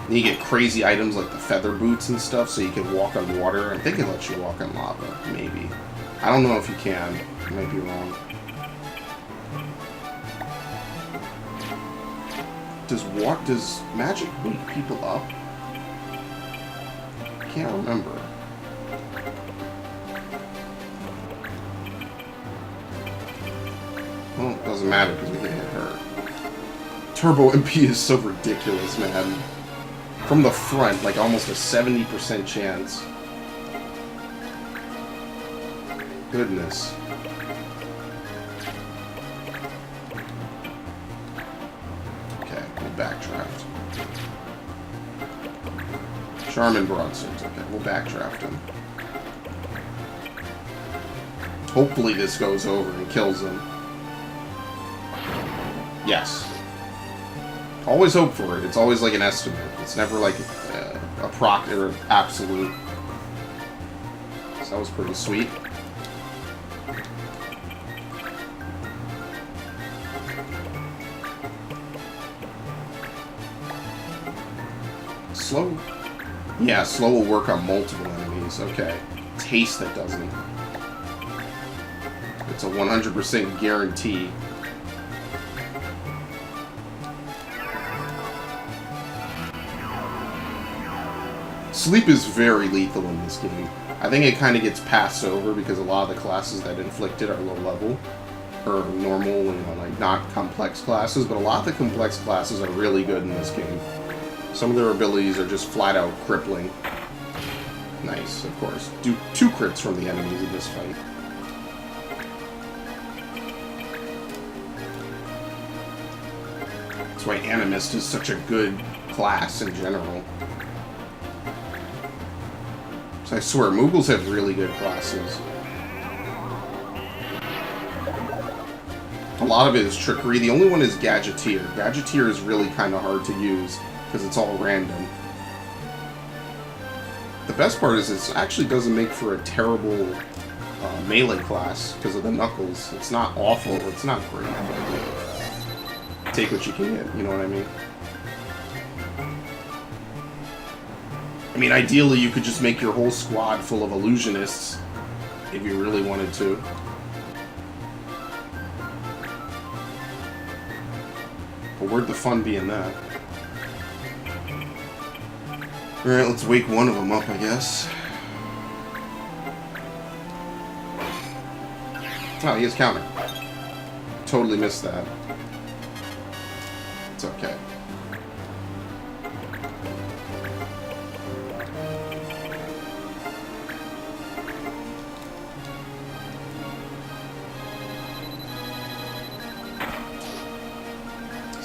And you get crazy items like the feather boots and stuff so you can walk on water. I think it lets you walk on lava, maybe. I don't know if you can. I might be wrong. Does magic wake people up? I can't remember. Well, it doesn't matter because we can hit her. Turbo MP is so ridiculous, man. From the front, like almost a 70% chance. Goodness. Okay, we'll backdraft. Charmin broadswords. Okay, we'll backdraft him. Hopefully this goes over and kills him. Yes. Always hope for it. It's always like an estimate. It's never like a proc or absolute. So that was pretty sweet. Slow? Yeah, slow will work on multiple enemies. Okay. Taste that doesn't. It's a 100% guarantee. Sleep is very lethal in this game. I think it kind of gets passed over because a lot of the classes that inflict it are low level. Or normal, you know, like not complex classes, but a lot of the complex classes are really good in this game. Some of their abilities are just flat out crippling. Nice, of course. Do 2 crits from the enemies in this fight. That's why Animist is such a good class in general. So I swear, Moogles have really good classes. A lot of it is trickery. The only one is Gadgeteer. Gadgeteer is really kind of hard to use because it's all random. The best part is it actually doesn't make for a terrible melee class because of the knuckles. It's not awful. It's not great. But take what you can get. You know what I mean? I mean, ideally, you could just make your whole squad full of illusionists if you really wanted to. But where'd the fun be in that? Alright, let's wake one of them up, I guess. Oh, he has counter. Totally missed that. It's okay.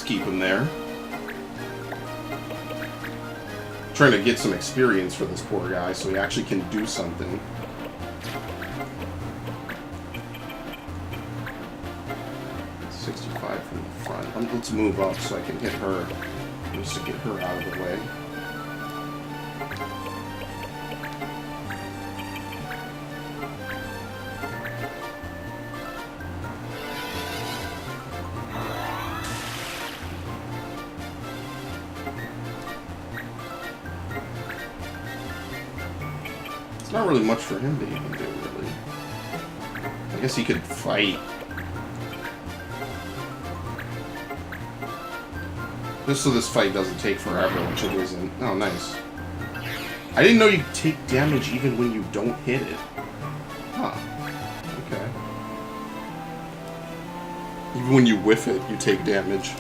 Keep him there. Trying to get some experience for this poor guy so he actually can do something. .65 from the front. Let's move up so I can hit her. Just to get her out of the way. Not really much for him to even do, really. I guess he could fight. Just so this fight doesn't take forever, which it isn't. Oh, nice. I didn't know you take damage even when you don't hit it. Huh. Okay. Even when you whiff it, you take damage.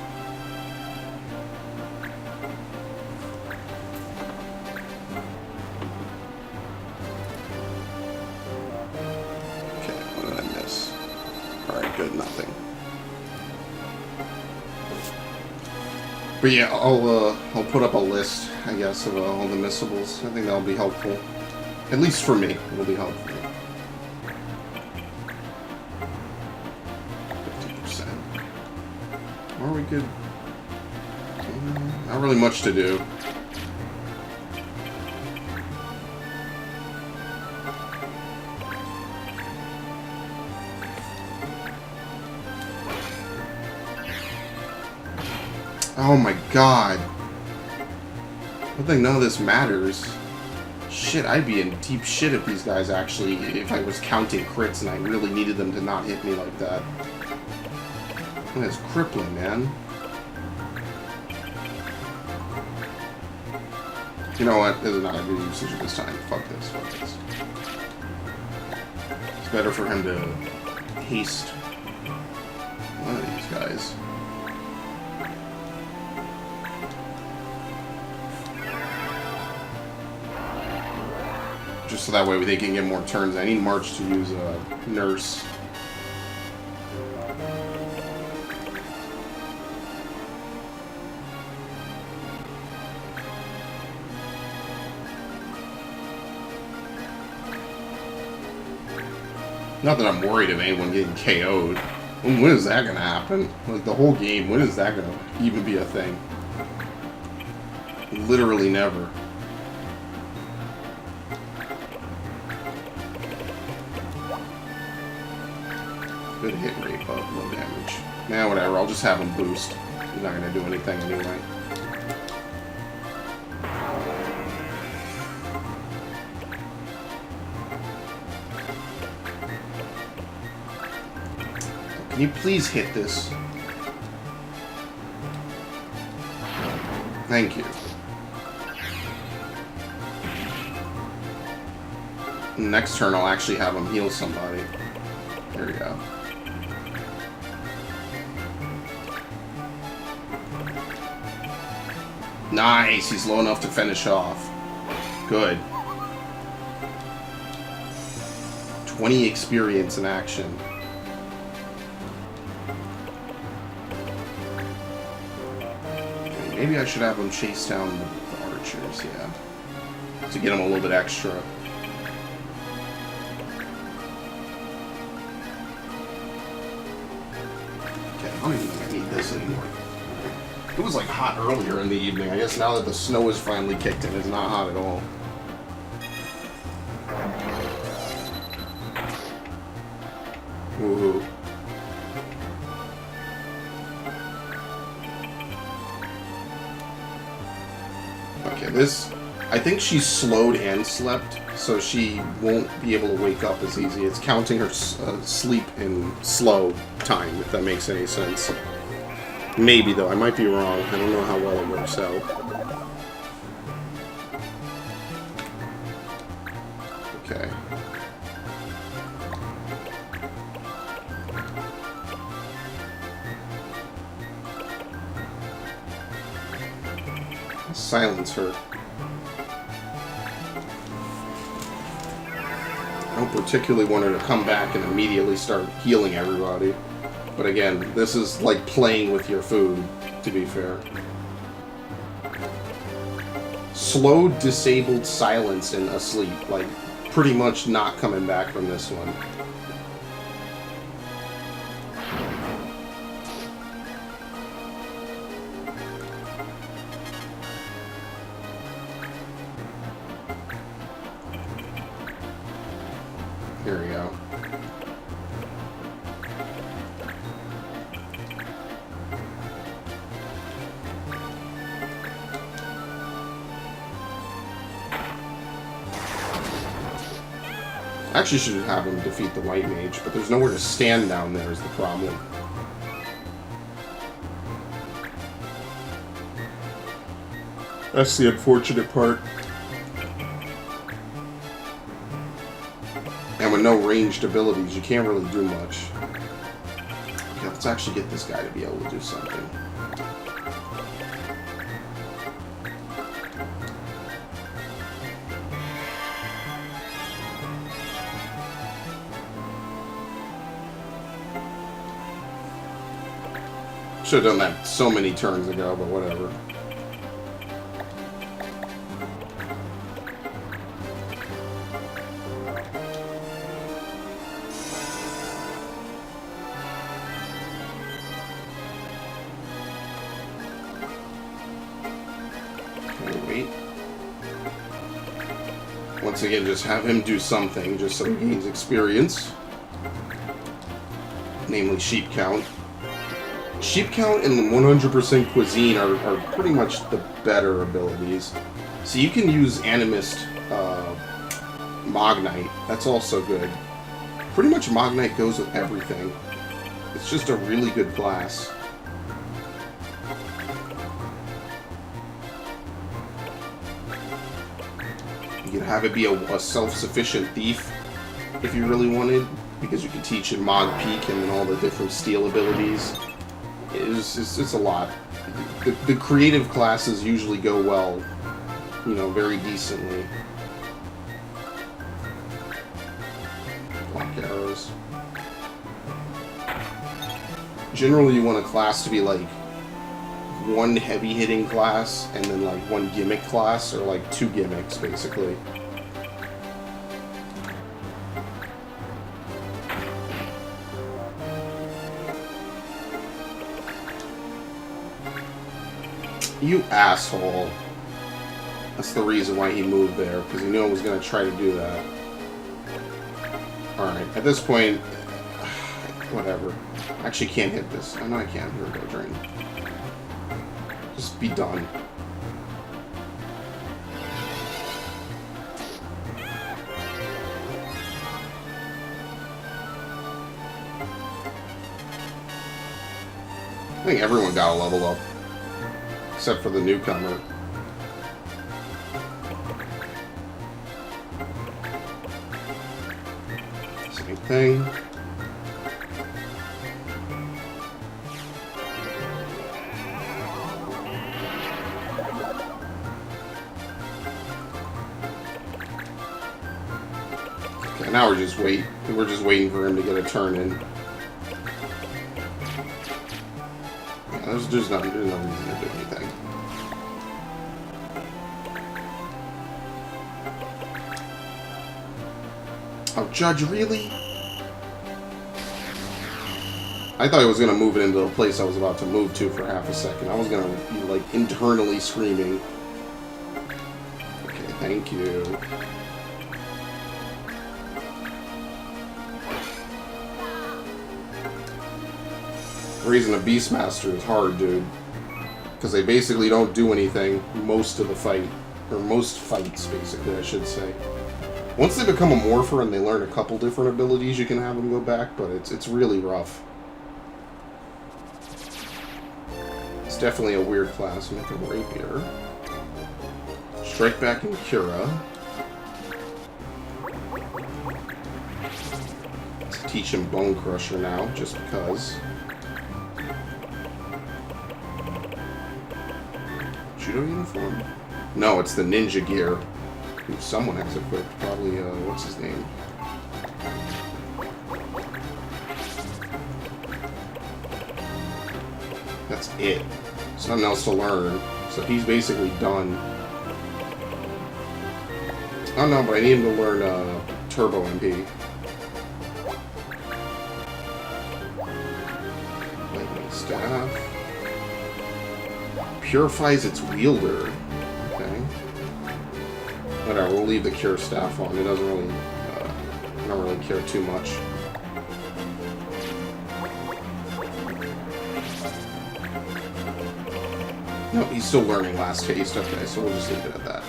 But yeah, I'll put up a list, I guess, of all the missables. I think that'll be helpful. At least for me, it'll be helpful. 50%. Are we good? Not really much to do. Oh my god. I think none of this matters. Shit, I'd be in deep shit if these guys actually, if I was counting crits and I really needed them to not hit me like that. That's crippling, man. You know what? This is not a good usage of this time. Fuck this, fuck this. It's better for him to haste one of these guys. Just so that way they can get more turns. I need March to use a nurse. Not that I'm worried of anyone getting KO'd. When is that gonna happen? Like, the whole game, when is that gonna even be a thing? Literally never. Good hit rate, but low damage. Nah, whatever, I'll just have him boost. He's not gonna do anything anyway. Can you please hit this? Thank you. Next turn, I'll actually have him heal somebody. There we go. Nice! He's low enough to finish off. Good. 20 experience in action. Okay, maybe I should have him chase down the archers, yeah. To get him a little bit extra. Okay, I don't even think I need this anymore. It was like hot earlier in the evening. I guess now that the snow has finally kicked in, it's not hot at all. Woohoo. Okay, this... I think she's slowed and slept, so she won't be able to wake up as easy. It's counting her sleep in slow time, if that makes any sense. Maybe, though. I might be wrong. I don't know how well it works out. Okay. Silence her. I don't particularly want her to come back and immediately start healing everybody. But again, this is like playing with your food, to be fair. Slow, disabled, silence, and asleep. Like, pretty much not coming back from this one. Here we go. Actually should have him defeat the white mage, but there's nowhere to stand down there is the problem. That's the unfortunate part. And with no ranged abilities, you can't really do much. Okay, let's actually get this guy to be able to do something. Should have done that so many turns ago, but whatever. Wait. Once again, just have him do something, just so he gains experience. Namely, sheep count. Sheep count and 100% cuisine are pretty much the better abilities. So you can use Animist Mognite. That's also good. Pretty much Mognite goes with everything. It's just a really good class. You could have it be a self-sufficient thief if you really wanted, because you could teach it Mog Peak and then all the different steel abilities. It's a lot. The creative classes usually go well, you know, very decently. Block arrows. Generally, you want a class to be like one heavy-hitting class and then like one gimmick class, or like two gimmicks, basically. You asshole. That's the reason why he moved there, because he knew I was going to try to do that. Alright, at this point, whatever. I actually can't hit this. I know I can. Here we go, drain. Just be done. I think everyone got a level up. Except for the newcomer. Same thing. Okay, now we're just waiting for him to get a turn in. Yeah, there's no reason to do anything. Oh, Judge, really? I thought I was going to move it into the place I was about to move to for half a second. I was going to be, like, internally screaming. Okay, thank you. Raising a Beastmaster is hard, dude. Because they basically don't do anything most of the fight. Or most fights, basically, I should say. Once they become a Morpher and they learn a couple different abilities, you can have them go back, but it's really rough. It's definitely a weird class. Make a Rapier. Strike back and Cura. Let's teach him Bone Crusher now, just because. Judo uniform? No, it's the ninja gear. Who someone has equipped. Probably, what's his name? That's it. Something else to learn. So he's basically done. Oh no, but I need him to learn, Turbo MP. Lightning Staff. Purifies its wielder. Okay. Whatever, we'll leave the Cure Staff on. It doesn't really, I don't really care too much. No, he's still learning Last Taste. Okay, so we'll just leave it at that.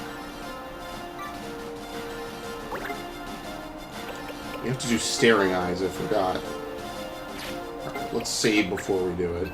You have to do Staring Eyes, I forgot. Alright, let's save before we do it.